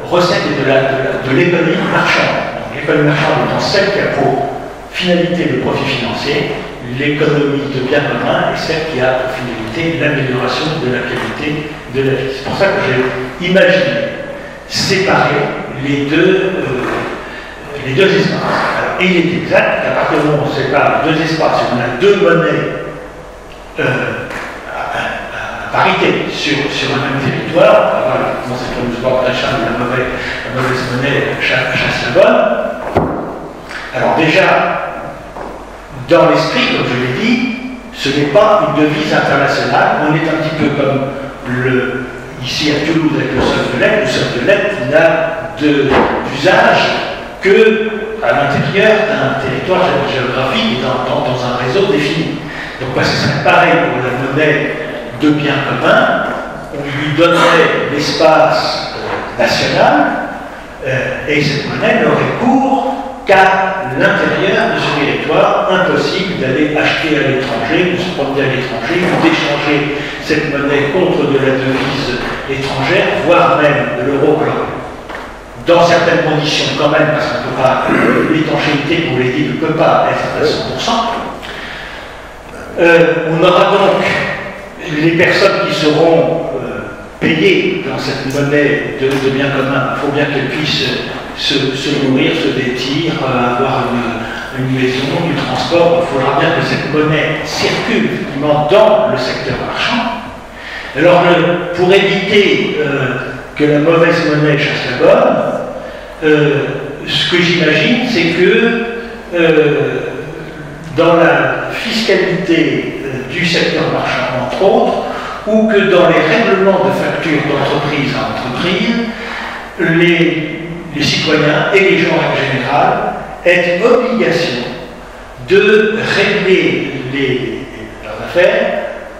recettes de l'économie marchande. L'économie marchande étant celle qui a pour finalité le profit financier, l'économie de bien commun est celle qui a pour finalité l'amélioration de la qualité de la vie. C'est pour ça que j'ai imaginé séparer les deux espaces. Alors, il est exact qu'à partir du moment où on sépare deux espaces, on a deux monnaies à parité sur un même territoire, voilà, comment c'est comme le sport d'achat de la mauvaise monnaie chasse la bonne. Alors déjà, dans l'esprit, comme je l'ai dit, ce n'est pas une devise internationale, on est un petit peu comme ici à Toulouse avec le surf de lettres n'a d'usage qu'à l'intérieur d'un territoire géographique et dans un réseau défini. Donc ce serait pareil pour la monnaie de bien commun, on lui donnerait l'espace national et cette monnaie n'aurait cours qu'à l'intérieur de ce territoire, impossible d'aller acheter à l'étranger, de se promener à l'étranger, ou d'échanger cette monnaie contre de la devise étrangère, voire même de l'euro. Dans certaines conditions quand même, parce qu'on ne peut pas, l'étanchéité, pour les dire, ne peut pas être à 100%. On aura donc les personnes qui seront payées dans cette monnaie de bien commun. Il faut bien qu'elles puissent se nourrir, se vêtir, avoir une maison, du transport. Il faudra bien que cette monnaie circule effectivement dans le secteur marchand. Alors, pour éviter que la mauvaise monnaie chasse la bonne, ce que j'imagine, c'est que dans la fiscalité du secteur marchand, entre autres, ou que dans les règlements de facture d'entreprise à entreprise, les citoyens et les gens en général aient obligation de régler leurs affaires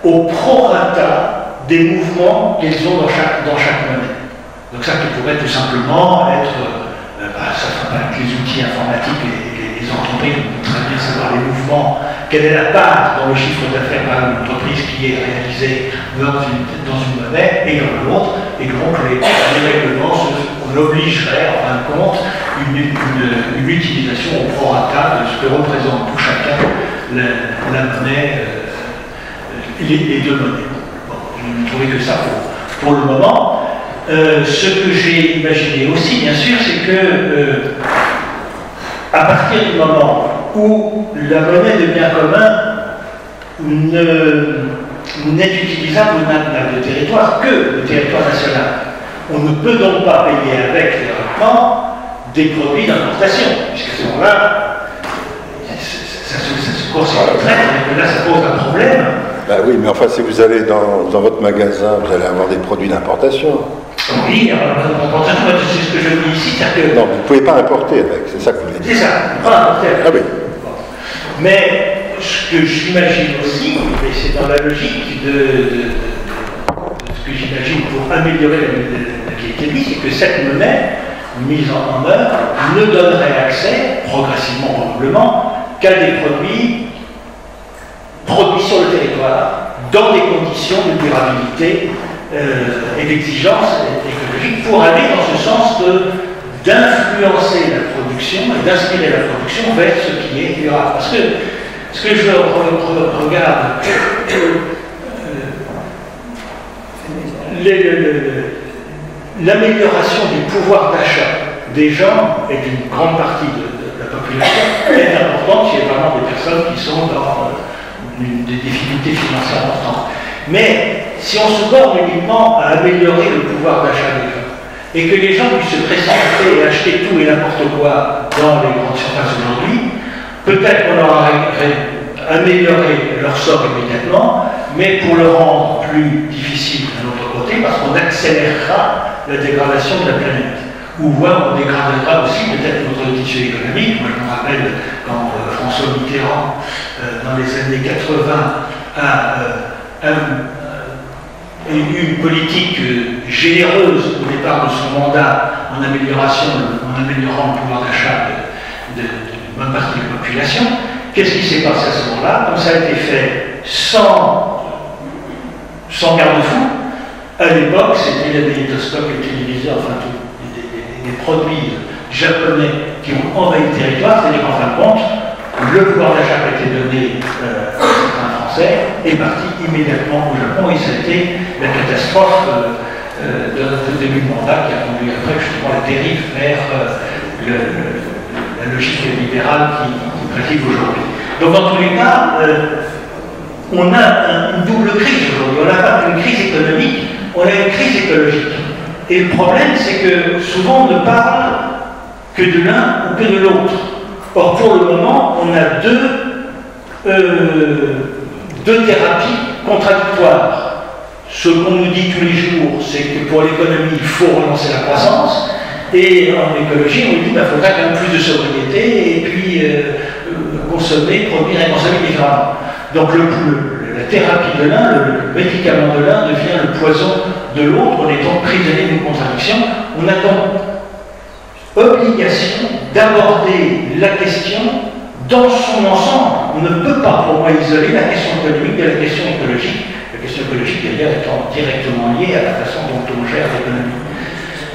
au prorata des mouvements qu'ils ont dans chaque monnaie. Donc ça qui pourrait tout simplement être, ça ne sera pas avec les outils informatiques et les entreprises vont très bien savoir les mouvements, quelle est la part dans le chiffre d'affaires par une entreprise qui est réalisée dans une monnaie et dans l'autre, et donc les règlements, on obligerait en fin de compte une utilisation au prorata de ce que représente pour chacun la monnaie, les deux monnaies. Bon, je ne trouvais que ça pour le moment. Ce que j'ai imaginé aussi, bien sûr, c'est que à partir du moment où la monnaie de bien commun n'est utilisable ou n'a de territoire que le territoire national, on ne peut donc pas payer avec théoriquement des produits d'importation, puisque à ce moment-là, ça se concentre, mais là ça pose un problème. Ben oui, mais enfin, si vous allez dans votre magasin, vous allez avoir des produits d'importation. Oui, c'est ce que je dis ici, c'est-à-dire que... Non, vous ne pouvez pas importer avec, c'est ça que vous voulez dire. C'est ça, pas importer avec. Ah oui. Mais ce que j'imagine aussi, et c'est dans la logique de ce que j'imagine pour améliorer la qualité de vie, c'est que cette monnaie mise en œuvre ne donnerait accès, progressivement probablement, qu'à des produits sur le territoire, dans des conditions de durabilité et d'exigence écologique, pour aller dans ce sens d'influencer la production et d'inspirer la production vers ce qui est durable. Parce que ce que je regarde, l'amélioration du pouvoir d'achat des gens et d'une grande partie de la population est importante s'il y a vraiment des personnes qui sont dans des difficultés financières importantes. Mais si on se borne uniquement à améliorer le pouvoir d'achat des gens, et que les gens puissent se précipiter et acheter tout et n'importe quoi dans les grandes surfaces aujourd'hui, peut-être qu'on aura amélioré leur sort immédiatement, mais pour le rendre plus difficile d'un autre côté, parce qu'on accélérera la dégradation de la planète. Ou voire on dégradera aussi peut-être notre tissu économique. Moi je me rappelle quand François Mitterrand, dans les années 80, a eu une politique généreuse au départ de son mandat en améliorant le pouvoir d'achat d'une bonne partie de la population. Qu'est-ce qui s'est passé à ce moment-là? Comme ça a été fait sans garde-fou, à l'époque, c'était les magnétoscopes, les téléviseurs, enfin tout, des produits japonais qui ont envahi le territoire, c'est-à-dire qu'en fin de compte, le pouvoir d'achat qui a été donné à certains Français est parti immédiatement au Japon et ça a été la catastrophe de début de mandat qui a conduit après justement la dérive vers la logique libérale qui pratique aujourd'hui. Donc dans tous les cas, on a une double crise aujourd'hui. On n'a pas une crise économique, on a une crise écologique. Et le problème, c'est que souvent on ne parle que de l'un ou que de l'autre. Or, pour le moment, on a deux thérapies contradictoires. Ce qu'on nous dit tous les jours, c'est que pour l'économie, il faut relancer la croissance. Et en écologie, on nous dit qu'il faudra quand même plus de sobriété et puis consommer, produire et consommer différemment. Donc la thérapie de l'un, le médicament de l'un devient le poison de l'autre en étant prisonnier d'une contradiction. On a donc obligation d'aborder la question dans son ensemble. On ne peut pas, pour moi, isoler la question économique de la question écologique. La question écologique, d'ailleurs, étant directement liée à la façon dont on gère l'économie.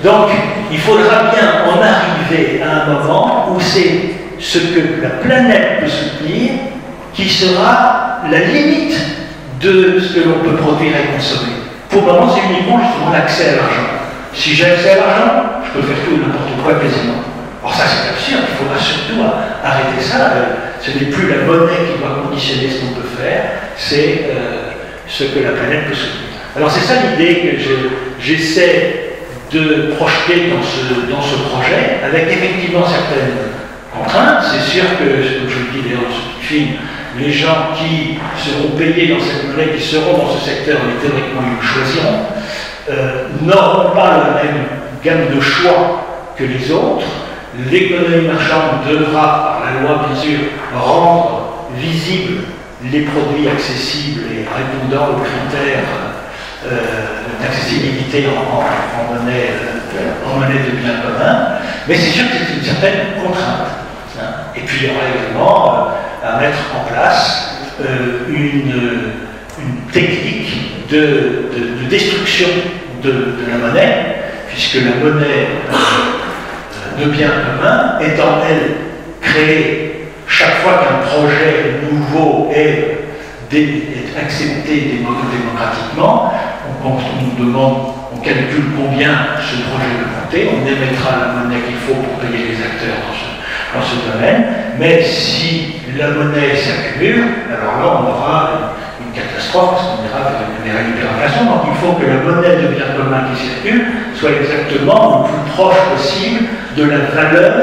Donc, il faudra bien en arriver à un moment où c'est ce que la planète peut soutenir qui sera la limite de ce que l'on peut produire et consommer. Pour le moment, c'est uniquement justement l'accès à l'argent. Si j'ai accès à l'argent, je peux faire tout et n'importe quoi quasiment. Or ça c'est absurde, il faudra surtout arrêter ça. Ce n'est plus la monnaie qui doit conditionner ce qu'on peut faire, c'est ce que la planète peut soutenir. Alors c'est ça l'idée que j'essaie de projeter dans ce projet, avec effectivement certaines contraintes. C'est sûr que, comme je le dis d'ailleurs dans ce petit film, les gens qui seront payés dans cette monnaie, qui seront dans ce secteur, et théoriquement ils le choisiront, n'auront pas la même gamme de choix que les autres. L'économie marchande devra, par la loi bien sûr, rendre visibles les produits accessibles et répondant aux critères d'accessibilité en monnaie de biens communs. Mais c'est sûr que c'est une certaine contrainte. Et puis il y aura également à mettre en place une technique de destruction de la monnaie, puisque la monnaie de biens communs étant, elle, créée chaque fois qu'un projet nouveau est accepté démocratiquement, on nous demande, on calcule combien ce projet peut coûter, on émettra la monnaie qu'il faut pour payer les acteurs dans ce domaine, mais si la monnaie s'accumule, alors là on aura une catastrophe parce qu'on ira vers l'hyperinflation. Donc il faut que la monnaie de biens communs qui circule soit exactement le plus proche possible de la valeur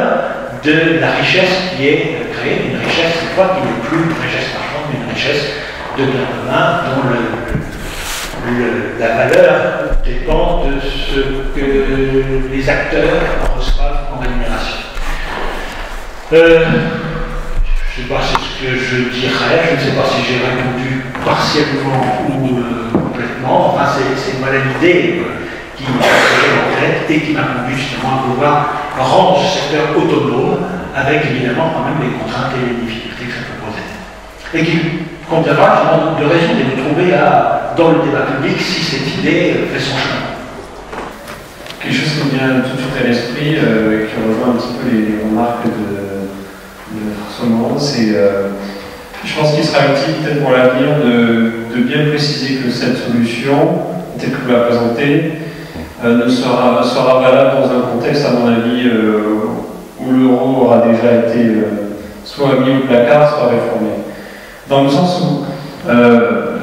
de la richesse qui est créée, une richesse cette fois qui n'est plus une richesse marchande, mais une richesse de biens communs dont la valeur dépend de ce que les acteurs reçoivent en rémunération. Je ne sais pas si ce que je dirais, je ne sais pas si j'ai répondu partiellement ou complètement. Enfin, c'est voilà l'idée qui m'a fait en tête et qui m'a conduit justement à pouvoir rendre ce secteur autonome avec évidemment quand même les contraintes et les difficultés que ça peut poser. Et qui conviendra justement de raison de nous trouver dans le débat public si cette idée fait son chemin. quelque chose qui me vient tout de suite à l'esprit, qui rejoint un petit peu les remarques de François Moreau, c'est je pense qu'il sera utile peut-être pour l'avenir de bien préciser que cette solution, telle que vous la présentez, ne sera valable dans un contexte, à mon avis, où l'euro aura déjà été soit mis au placard, soit réformé. Dans le sens où,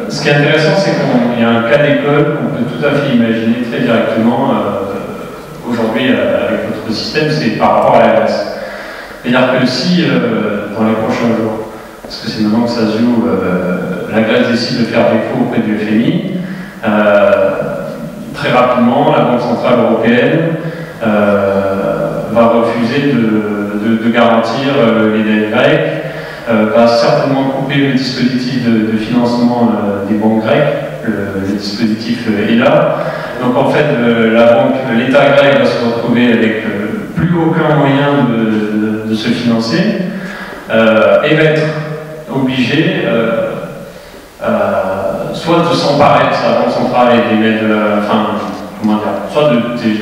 ce qui est intéressant, c'est qu'il y a un cas d'école qu'on peut tout à fait imaginer très directement aujourd'hui avec notre système, c'est par rapport à la Grèce. C'est-à-dire que si, dans les prochains jours, parce que c'est maintenant que ça se joue, la Grèce décide de faire défaut auprès du FMI, très rapidement, la Banque Centrale Européenne va refuser de garantir les dettes grecques, va certainement couper le dispositif de financement des banques grecques, le dispositif est là. Donc en fait, l'État grec va se retrouver avec plus aucun moyen de se financer et va être obligé soit de s'emparer de sa banque centrale et d'émettre, soit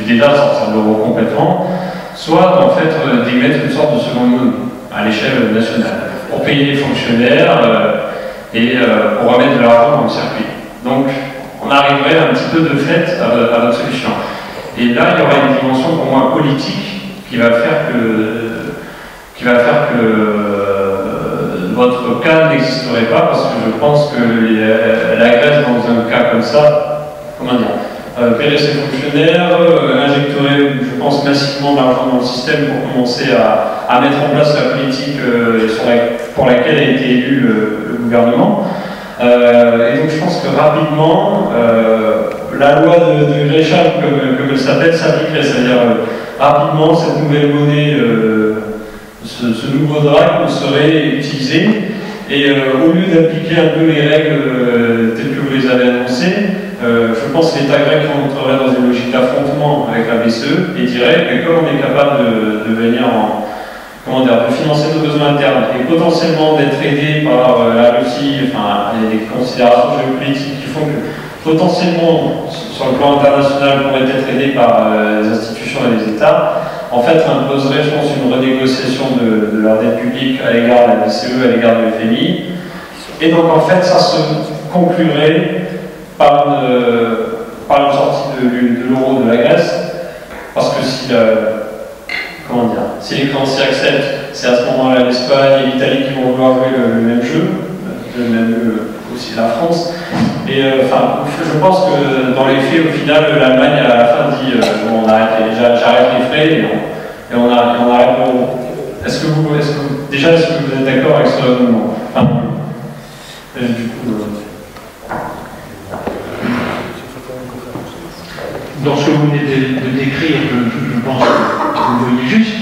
déjà sortir de l'euro complètement, soit en fait d'émettre une sorte de seconde monnaie à l'échelle nationale pour payer les fonctionnaires et pour remettre de l'argent dans le circuit. Donc on arriverait un petit peu de fait à notre solution. Et là, il y aura une dimension pour moi politique qui va faire que votre cas n'existerait pas, parce que je pense que la Grèce, dans un cas comme ça, comment dire, paierait ses fonctionnaires, injecterait, je pense, massivement d'argent dans le système pour commencer à mettre en place la politique pour laquelle a été élu le gouvernement. Et donc je pense que rapidement, la loi de Gresham, comme elle s'appelle, s'appliquerait, c'est-à-dire rapidement cette nouvelle monnaie, ce nouveau drachme serait utilisé, et au lieu d'appliquer un peu les règles telles que vous les avez annoncées, je pense que l'État grec entrerait dans une logique d'affrontement avec la BCE et dirait que comme on est capable de venir de financer nos besoins internes et potentiellement d'être aidé par la Russie, enfin, il y a des considérations géopolitiques qui font que potentiellement, sur le plan international, pourrait être aidé par les institutions et les États, en fait, imposerait, je pense, une renégociation de leur dette publique à l'égard de la BCE, à l'égard du FMI. Et donc, en fait, ça se conclurait par une sortie de l'euro de la Grèce, parce que si les créanciers acceptent, c'est à ce moment-là l'Espagne et l'Italie qui vont vouloir jouer le même jeu, aussi la France. Et je pense que dans les faits, au final, l'Allemagne à la fin dit bon, j'arrête les frais et on arrête l'euro. Est-ce que vous êtes d'accord avec ce raisonnement? Dans ce que vous venez de décrire, je pense que vous voyez juste.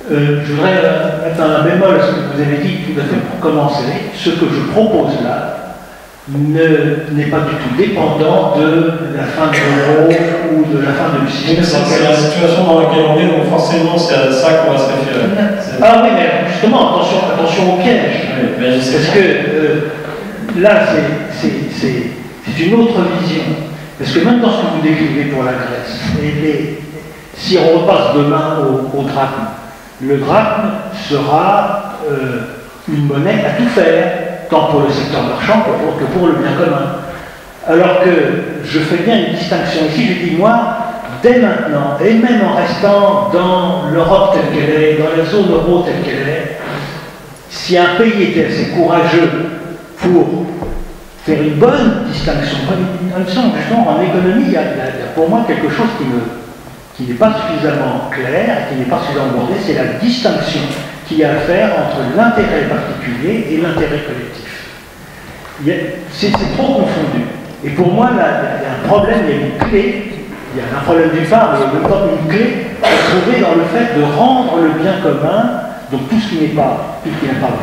Je voudrais mettre un bémol à ce que vous avez dit tout à fait pour commencer. Ce que je propose là n'est pas du tout dépendant de la fin de l'euro ou de la fin de l'UCI. C'est la situation dans laquelle on est, donc forcément c'est à ça qu'on va se référer. Ah oui, mais justement, attention au piège. Oui, parce que là, c'est une autre vision. Parce que même dans ce que vous décrivez pour la Grèce, si on repasse demain au drachme, le drachme sera une monnaie à tout faire, tant pour le secteur marchand que pour le bien commun. Alors que je fais bien une distinction ici, je dis moi, dès maintenant, et même en restant dans l'Europe telle qu'elle est, dans la zone euro telle qu'elle est, si un pays était assez courageux pour faire une bonne distinction, justement en économie, il y a pour moi quelque chose qui n'est pas suffisamment clair, qui n'est pas suffisamment abordé, c'est la distinction qu'il y a à faire entre l'intérêt particulier et l'intérêt collectif. C'est trop confondu. Et pour moi, là, il y a un problème, il y a une clé, il y a un problème d'une part, mais il y a en même temps une clé à trouver dans le fait de rendre le bien commun, donc tout ce qui n'a pas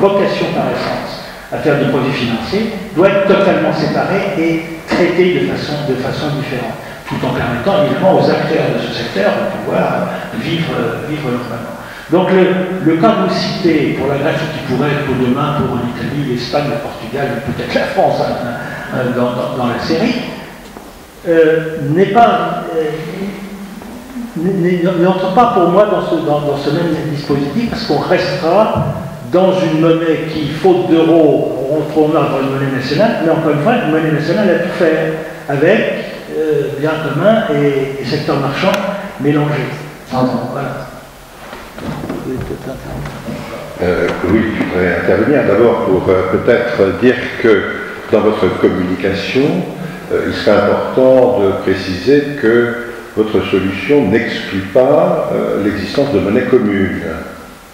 vocation par essence à faire du produit financier, doit être totalement séparé et traité de façon différente, tout en permettant évidemment aux acteurs de ce secteur de pouvoir vivre normalement. Donc le cas que vous citez pour la Grèce, qui pourrait être pour demain pour l'Italie, l'Espagne, le Portugal, peut-être la France dans la série, n'est pas n'entre pas pour moi dans ce même dispositif, parce qu'on restera dans une monnaie qui, faute d'euros, on retournera dans une monnaie nationale, mais encore une fois, une monnaie nationale a tout faire, avec biens communs et secteur marchand mélangés. Voilà. Oui, je voudrais intervenir d'abord pour peut-être dire que dans votre communication, il serait important de préciser que votre solution n'exclut pas l'existence de monnaie commune.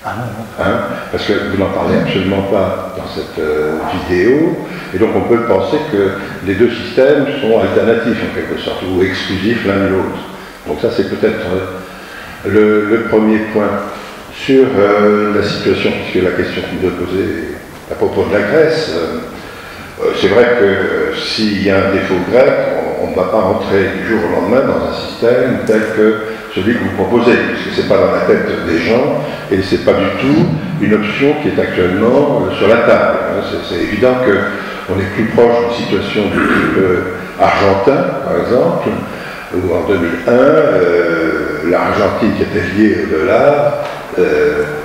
Ah non. Hein, parce que vous n'en parlez absolument pas dans cette vidéo, et donc on peut penser que les deux systèmes sont alternatifs en quelque sorte, ou exclusifs l'un de l'autre. Donc ça c'est peut-être le premier point. Sur la situation, puisque la question que vous avez posée à propos de la Grèce, c'est vrai que s'il y a un défaut grec, on ne va pas rentrer du jour au lendemain dans un système tel que celui que vous proposez, puisque ce n'est pas dans la tête des gens, et ce n'est pas du tout une option qui est actuellement sur la table. C'est évident qu'on est plus proche d'une situation du type argentin, par exemple, où en 2001, l'Argentine qui était liée au dollar,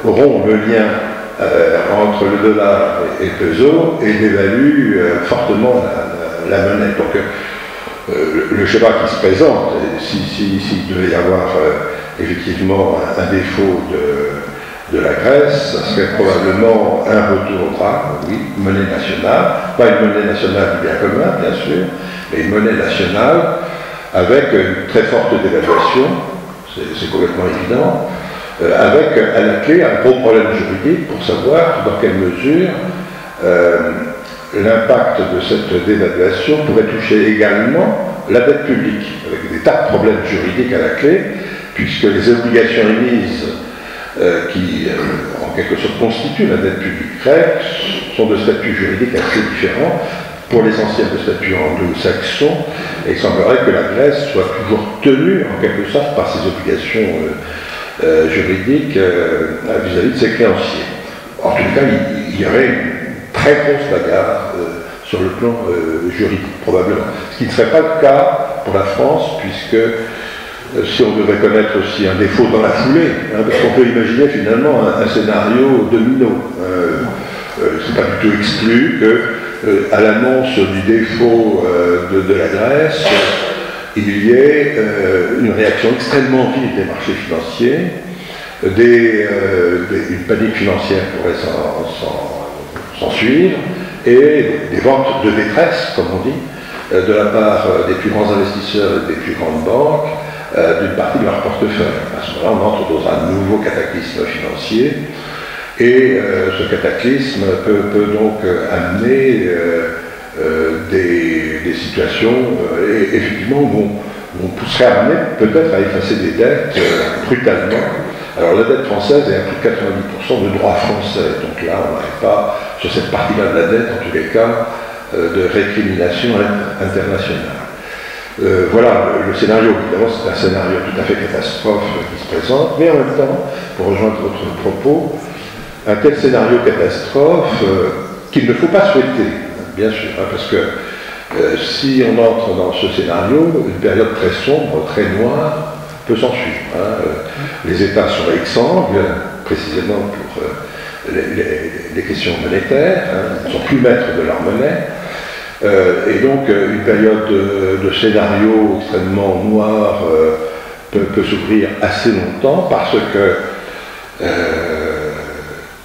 rompt le lien entre le dollar et le peso et dévalue fortement la monnaie. Donc le schéma qui se présente, s'il devait y avoir effectivement un défaut de la Grèce, ça serait probablement un retour au drame, oui, monnaie nationale, pas une monnaie nationale du bien commun, bien sûr, mais une monnaie nationale avec une très forte dévaluation, c'est complètement évident, avec à la clé un gros problème juridique pour savoir dans quelle mesure l'impact de cette dévaluation pourrait toucher également la dette publique, avec des tas de problèmes juridiques à la clé, puisque les obligations émises qui, en quelque sorte, constituent la dette publique grecque sont de statut juridique assez différent, pour l'essentiel de statut anglo-saxon, et il semblerait que la Grèce soit toujours tenue, en quelque sorte, par ses obligations juridique vis-à-vis de ses créanciers. En tout cas, il y aurait une très grosse bagarre sur le plan juridique, probablement. Ce qui ne serait pas le cas pour la France, puisque si on devait connaître aussi un défaut dans la foulée, parce qu'on peut imaginer finalement un scénario domino. C'est pas du tout exclu que, à l'annonce du défaut de la Grèce, il y ait une réaction extrêmement vive des marchés financiers, une panique financière pourrait s'en suivre, et des ventes de détresse, comme on dit, de la part des plus grands investisseurs et des plus grandes banques, d'une partie de leur portefeuille. À ce moment-là, on entre dans un nouveau cataclysme financier, et ce cataclysme peut donc amener des situations effectivement où on serait amené peut-être à effacer des dettes brutalement. Alors la dette française est à plus de 90% de droit français, donc là on n'arrive pas sur cette partie-là de la dette, en tous les cas, de récrimination internationale. Voilà le scénario. Évidemment c'est un scénario tout à fait catastrophe qui se présente, mais en même temps, pour rejoindre votre propos, un tel scénario catastrophe qu'il ne faut pas souhaiter, bien sûr, parce que si on entre dans ce scénario, une période très sombre, très noire, peut s'en suivre. Les États sont exsangues, précisément pour les questions monétaires, ils ne sont plus maîtres de leur monnaie, et donc une période de scénario extrêmement noir peut s'ouvrir assez longtemps, parce que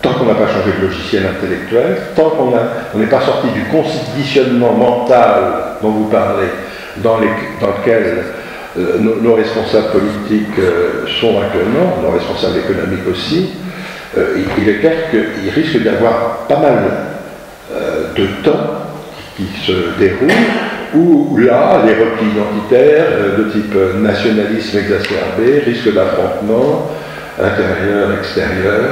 tant qu'on n'a pas changé de logiciel intellectuel, tant qu'on n'est pas sorti du conditionnement mental dont vous parlez, dans lequel nos responsables politiques sont actuellement, nos responsables économiques aussi, il est clair qu'il risque d'y avoir pas mal de temps qui se déroule, où là, les replis identitaires de type nationalisme exacerbé, risque d'affrontement, intérieur, extérieur,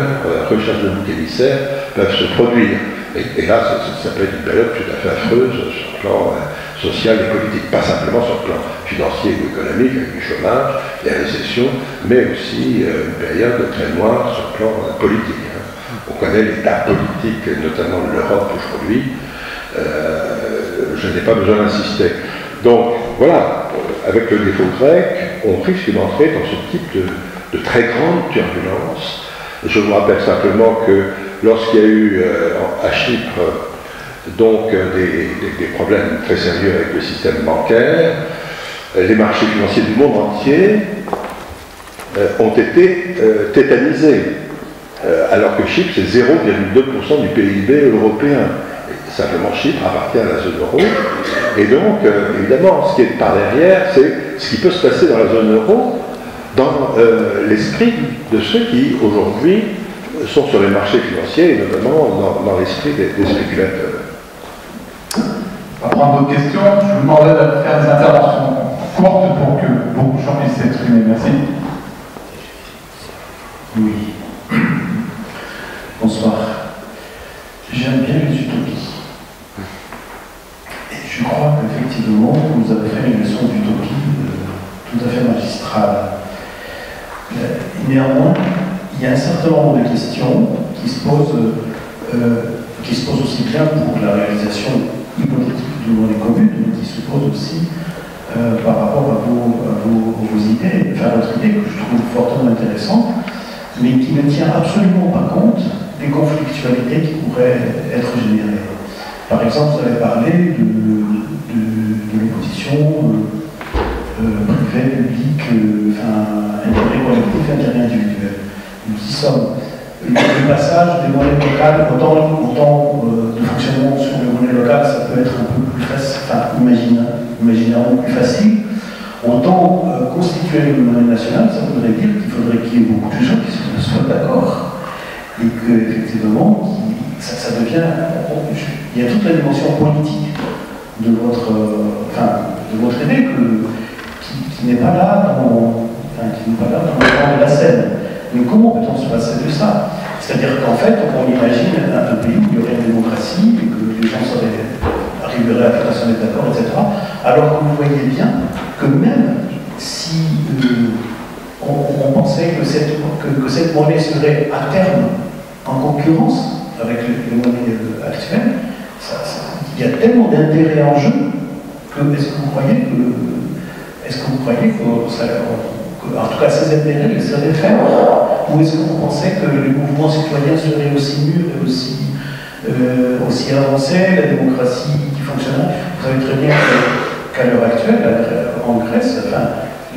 recherche de bouc émissaire, peuvent se produire. Et là, ça peut être une période tout à fait affreuse sur le plan social et politique, pas simplement sur le plan financier ou économique, avec du chômage, des récessions, mais aussi une période très noire sur le plan politique. On connaît l'état politique, notamment de l'Europe aujourd'hui. Je n'ai pas besoin d'insister. Donc voilà, avec le défaut grec, on risque d'entrer dans ce type de très grande turbulence. Je vous rappelle simplement que lorsqu'il y a eu à Chypre donc des problèmes très sérieux avec le système bancaire, les marchés financiers du monde entier ont été tétanisés, alors que Chypre c'est 0,2% du PIB européen. Simplement Chypre appartient à la zone euro, et donc évidemment ce qui est par derrière, c'est ce qui peut se passer dans la zone euro, dans l'esprit de ceux qui aujourd'hui sont sur les marchés financiers, et notamment dans l'esprit des spéculateurs. On va prendre d'autres questions. Je vous demanderai de faire des interventions courtes pour que beaucoup de gens puissent s'exprimer. Merci. Oui. Bonsoir. J'aime bien les utopies. Et je crois qu'effectivement, vous avez fait une leçon d'utopie tout à fait magistrale. Néanmoins, il y a un certain nombre de questions qui se posent aussi bien pour la réalisation hypothétique d'une monnaie commune, mais qui se posent aussi par rapport à vos idées, enfin votre idée que je trouve fortement intéressante, mais qui ne tient absolument pas compte des conflictualités qui pourraient être générées. Par exemple, vous avez parlé de l'opposition privée, publique, intérêt collectif, intérêt individuel. Nous y sommes. Le passage des monnaies locales, autant de fonctionnement sur les monnaies locales, ça peut être un peu plus facile, imaginairement plus facile. Autant constituer une monnaie nationale, ça voudrait dire qu'il faudrait qu'il y ait beaucoup de gens qui soient d'accord. Et qu'effectivement, ça devient. Il y a toute la dimension politique de votre idée qui n'est pas là dans le temps de la scène. Mais comment peut-on se passer de ça? C'est-à-dire qu'en fait, on imagine un pays où il y aurait une démocratie et que les gens arriveraient à faire se mettre d'accord, etc. Alors que vous voyez bien que même si on pensait que cette monnaie serait à terme en concurrence avec les monnaies actuelles, il y a tellement d'intérêts en jeu que est-ce que vous croyez que en tout cas ces intérêts les seraient faibles, ou est-ce que vous pensez que les mouvements citoyens seraient aussi mûrs et aussi avancés, la démocratie qui fonctionnerait? Vous savez très bien qu'à l'heure actuelle, en Grèce,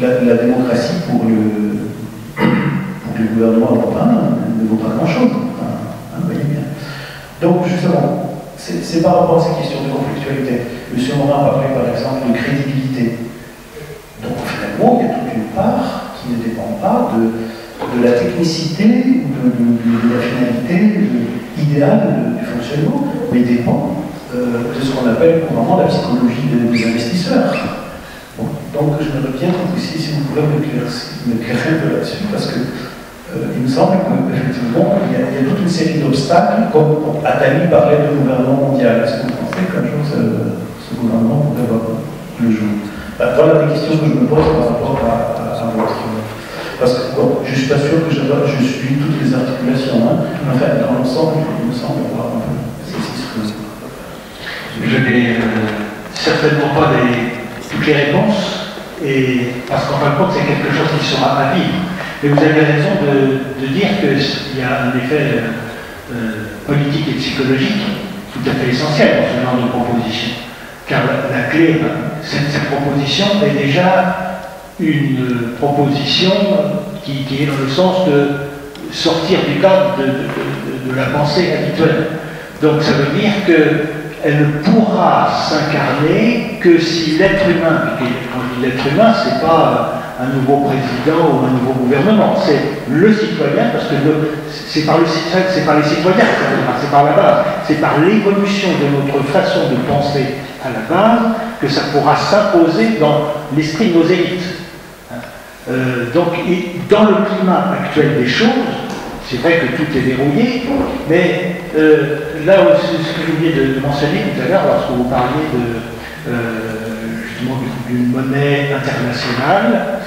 la démocratie pour le gouvernement européen ne vaut pas grand-chose. Vous voyez bien. Donc justement, c'est par rapport à ces questions de conflictualité. M. Morin a parlé par exemple de crédibilité. Donc finalement, il y a toute une part qui ne dépend pas de la technicité ou de la finalité idéale du fonctionnement, mais dépend de ce qu'on appelle couramment la psychologie des investisseurs. Bon, donc j'aimerais bien que vous, si vous pouvez m'éclairer un peu là-dessus, parce que il me semble qu'effectivement, il y a toute une série d'obstacles, comme Attali parlait de gouvernement mondial. Est-ce que vous pensez qu'un jour ce gouvernement pourrait voir le jour? Voilà des questions que je me pose par rapport à votre. Parce que bon, je ne suis pas sûr que je suis toutes les articulations. Enfin, dans l'ensemble, il me semble avoir un peu ce. Je n'ai certainement pas toutes les réponses, parce qu'en fin de compte, c'est quelque chose qui sera à vivre. Mais vous avez raison de dire qu'il y a un effet politique et psychologique tout à fait essentiel dans ce genre de proposition. Car la clé, cette proposition est déjà une proposition qui est dans le sens de sortir du cadre de la pensée habituelle. Donc ça veut dire qu'elle ne pourra s'incarner que si l'être humain, et quand je dis l'être humain, c'est pas un nouveau président ou un nouveau gouvernement, c'est le citoyen, parce que c'est par les citoyens, c'est par la base, c'est par l'évolution de notre façon de penser à la base que ça pourra s'imposer dans l'esprit de nos élites. Donc, dans le climat actuel des choses, c'est vrai que tout est verrouillé, mais là, ce que j'ai oublié de mentionner tout à l'heure, lorsque vous parliez justement d'une monnaie internationale,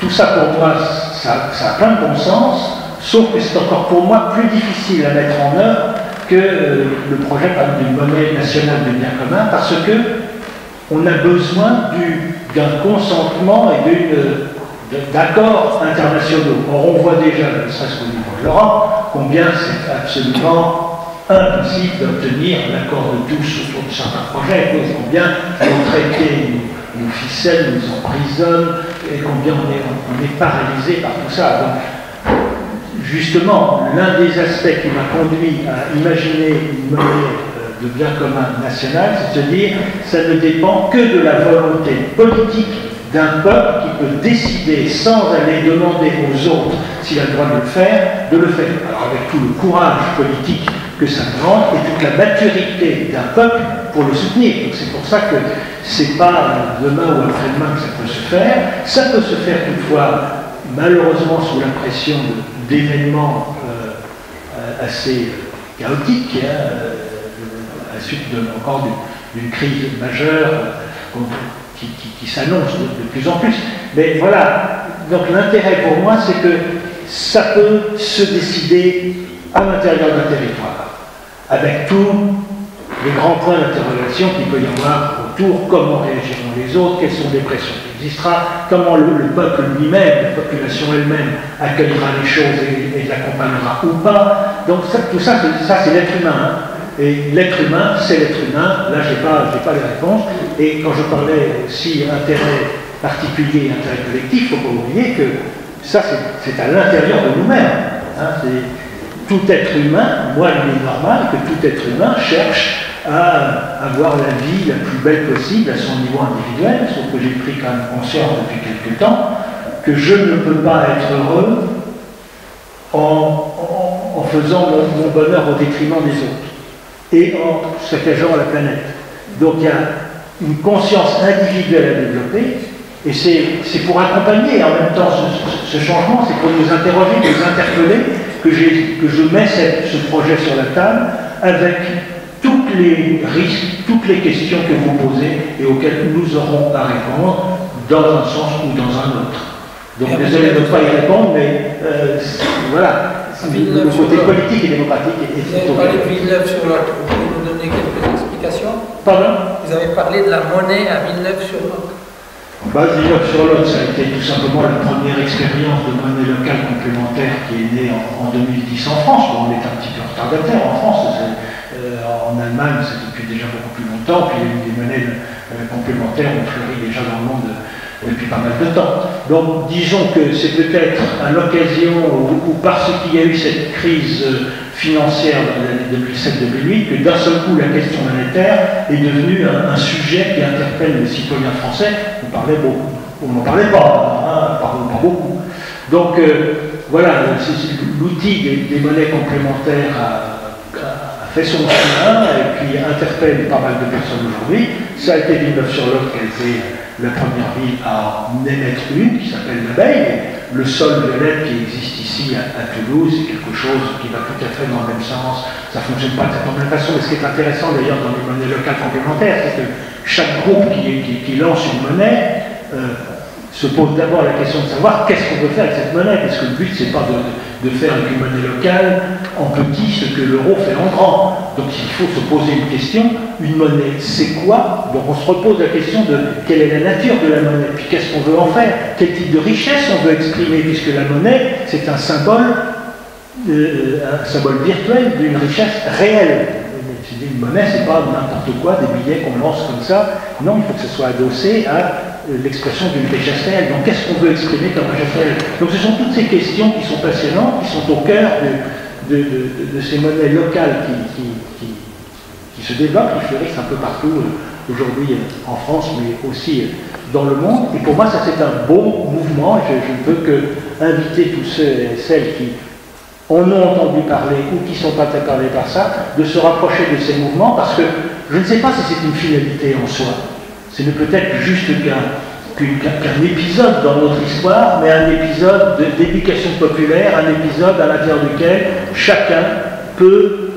tout ça pour moi, ça a plein de bon sens, sauf que c'est encore pour moi plus difficile à mettre en œuvre que le projet d'une monnaie nationale de bien commun, parce que on a besoin d'un consentement et d'accords internationaux. Or, on voit déjà, ne serait-ce qu'au niveau de l'Europe, combien c'est absolument impossible d'obtenir l'accord de tous autour de certains projets, et combien nos traités nous ficellent, nous emprisonnent, et combien on est paralysé par tout ça. Donc, justement, l'un des aspects qui m'a conduit à imaginer une monnaie de bien commun national, c'est de se dire ça ne dépend que de la volonté politique d'un peuple qui peut décider sans aller demander aux autres s'il a le droit de le faire, Alors avec tout le courage politique que ça demande et toute la maturité d'un peuple pour le soutenir. Donc c'est pour ça que c'est pas demain ou après-demain que ça peut se faire. Ça peut se faire toutefois, malheureusement, sous la pression d'événements assez chaotiques, à la suite encore d'une crise majeure qui s'annonce de plus en plus. Mais voilà, donc l'intérêt pour moi, c'est que ça peut se décider à l'intérieur d'un territoire, avec tous les grands points d'interrogation qu'il peut y avoir autour, comment réagiront les autres, quelles sont les pressions qui existera, comment le peuple lui-même, la population elle-même accueillera les choses et l'accompagnera ou pas. Donc tout ça c'est l'être humain. Hein. Et l'être humain, c'est l'être humain. Là, j'ai pas les réponses. Et quand je parlais aussi intérêt particulier et intérêt collectif, il ne faut pas oublier que ça, c'est à l'intérieur de nous-mêmes. Hein. Tout être humain, moi, il est normal que tout être humain cherche à avoir la vie la plus belle possible à son niveau individuel, sauf que j'ai pris quand même conscience depuis quelque temps que je ne peux pas être heureux en faisant mon bonheur au détriment des autres et en saccageant la planète. Donc il y a une conscience individuelle à développer, et c'est pour accompagner en même temps ce changement, c'est pour nous interroger, nous interpeller, que je mets ce projet sur la table avec tous les risques, toutes les questions que vous posez et auxquelles nous aurons à répondre dans un sens ou dans un autre. Donc désolé de ne pas y répondre, mais voilà. Le côté politique et démocratique est Vous avez parlé de Villeneuve sur l'autre. Vous pouvez nous donner quelques explications? Pardon? Vous avez parlé de la monnaie à Villeneuve sur l'autre. Villeneuve sur l'autre, ça a été tout simplement la première expérience de monnaie locale complémentaire qui est née en 2010 en France. Bon, on est un petit peu retardataire en France. En Allemagne, c'est depuis déjà beaucoup plus longtemps. Puis les monnaies complémentaires ont fleuri déjà dans le monde depuis pas mal de temps. Donc disons que c'est peut-être à l'occasion ou parce qu'il y a eu cette crise financière de l'année 2007-2008 que d'un seul coup la question monétaire est devenue un sujet qui interpelle les citoyens français. On parlait beaucoup, on n'en parlait pas, pas beaucoup. Donc voilà, l'outil des monnaies complémentaires a fait son chemin et puis interpelle pas mal de personnes aujourd'hui. Ça a été Villeneuve-sur-Lot qui a été la première ville à en émettre une, qui s'appelle l'Abeille. Le sol violette qui existe ici à Toulouse, c'est quelque chose qui va tout à fait dans le même sens. Ça ne fonctionne pas de la même façon, mais ce qui est intéressant d'ailleurs dans les monnaies locales complémentaires, c'est que chaque groupe qui lance une monnaie se pose d'abord la question de savoir qu'est-ce qu'on veut faire avec cette monnaie, parce que le but c'est pas de faire avec une monnaie locale en petit ce que l'euro fait en grand. Donc il faut se poser une question, une monnaie c'est quoi? Donc on se repose la question de quelle est la nature de la monnaie, puis qu'est-ce qu'on veut en faire, quel type de richesse on veut exprimer, puisque la monnaie c'est un symbole virtuel d'une richesse réelle. Une monnaie c'est pas n'importe quoi, des billets qu'on lance comme ça, non, il faut que ce soit adossé à l'expression d'une richesse réelle. Donc qu'est-ce qu'on veut exprimer comme richesse réelle? Donc ce sont toutes ces questions qui sont passionnantes, qui sont au cœur de ces monnaies locales qui se développent, qui fleurissent un peu partout aujourd'hui en France, mais aussi dans le monde. Et pour moi, ça c'est un beau mouvement, et je ne peux que inviter tous ceux et celles qui en ont entendu parler ou qui sont intéressés par ça, de se rapprocher de ces mouvements, parce que je ne sais pas si c'est une finalité en soi. Ce n'est peut-être juste qu'un épisode dans notre histoire, mais un épisode d'éducation populaire, un épisode à l'intérieur duquel chacun peut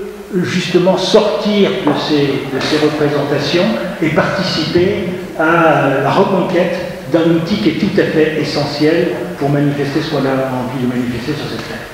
justement sortir de ces représentations et participer à la reconquête d'un outil qui est tout à fait essentiel pour manifester ce qu'on a envie de manifester sur cette terre.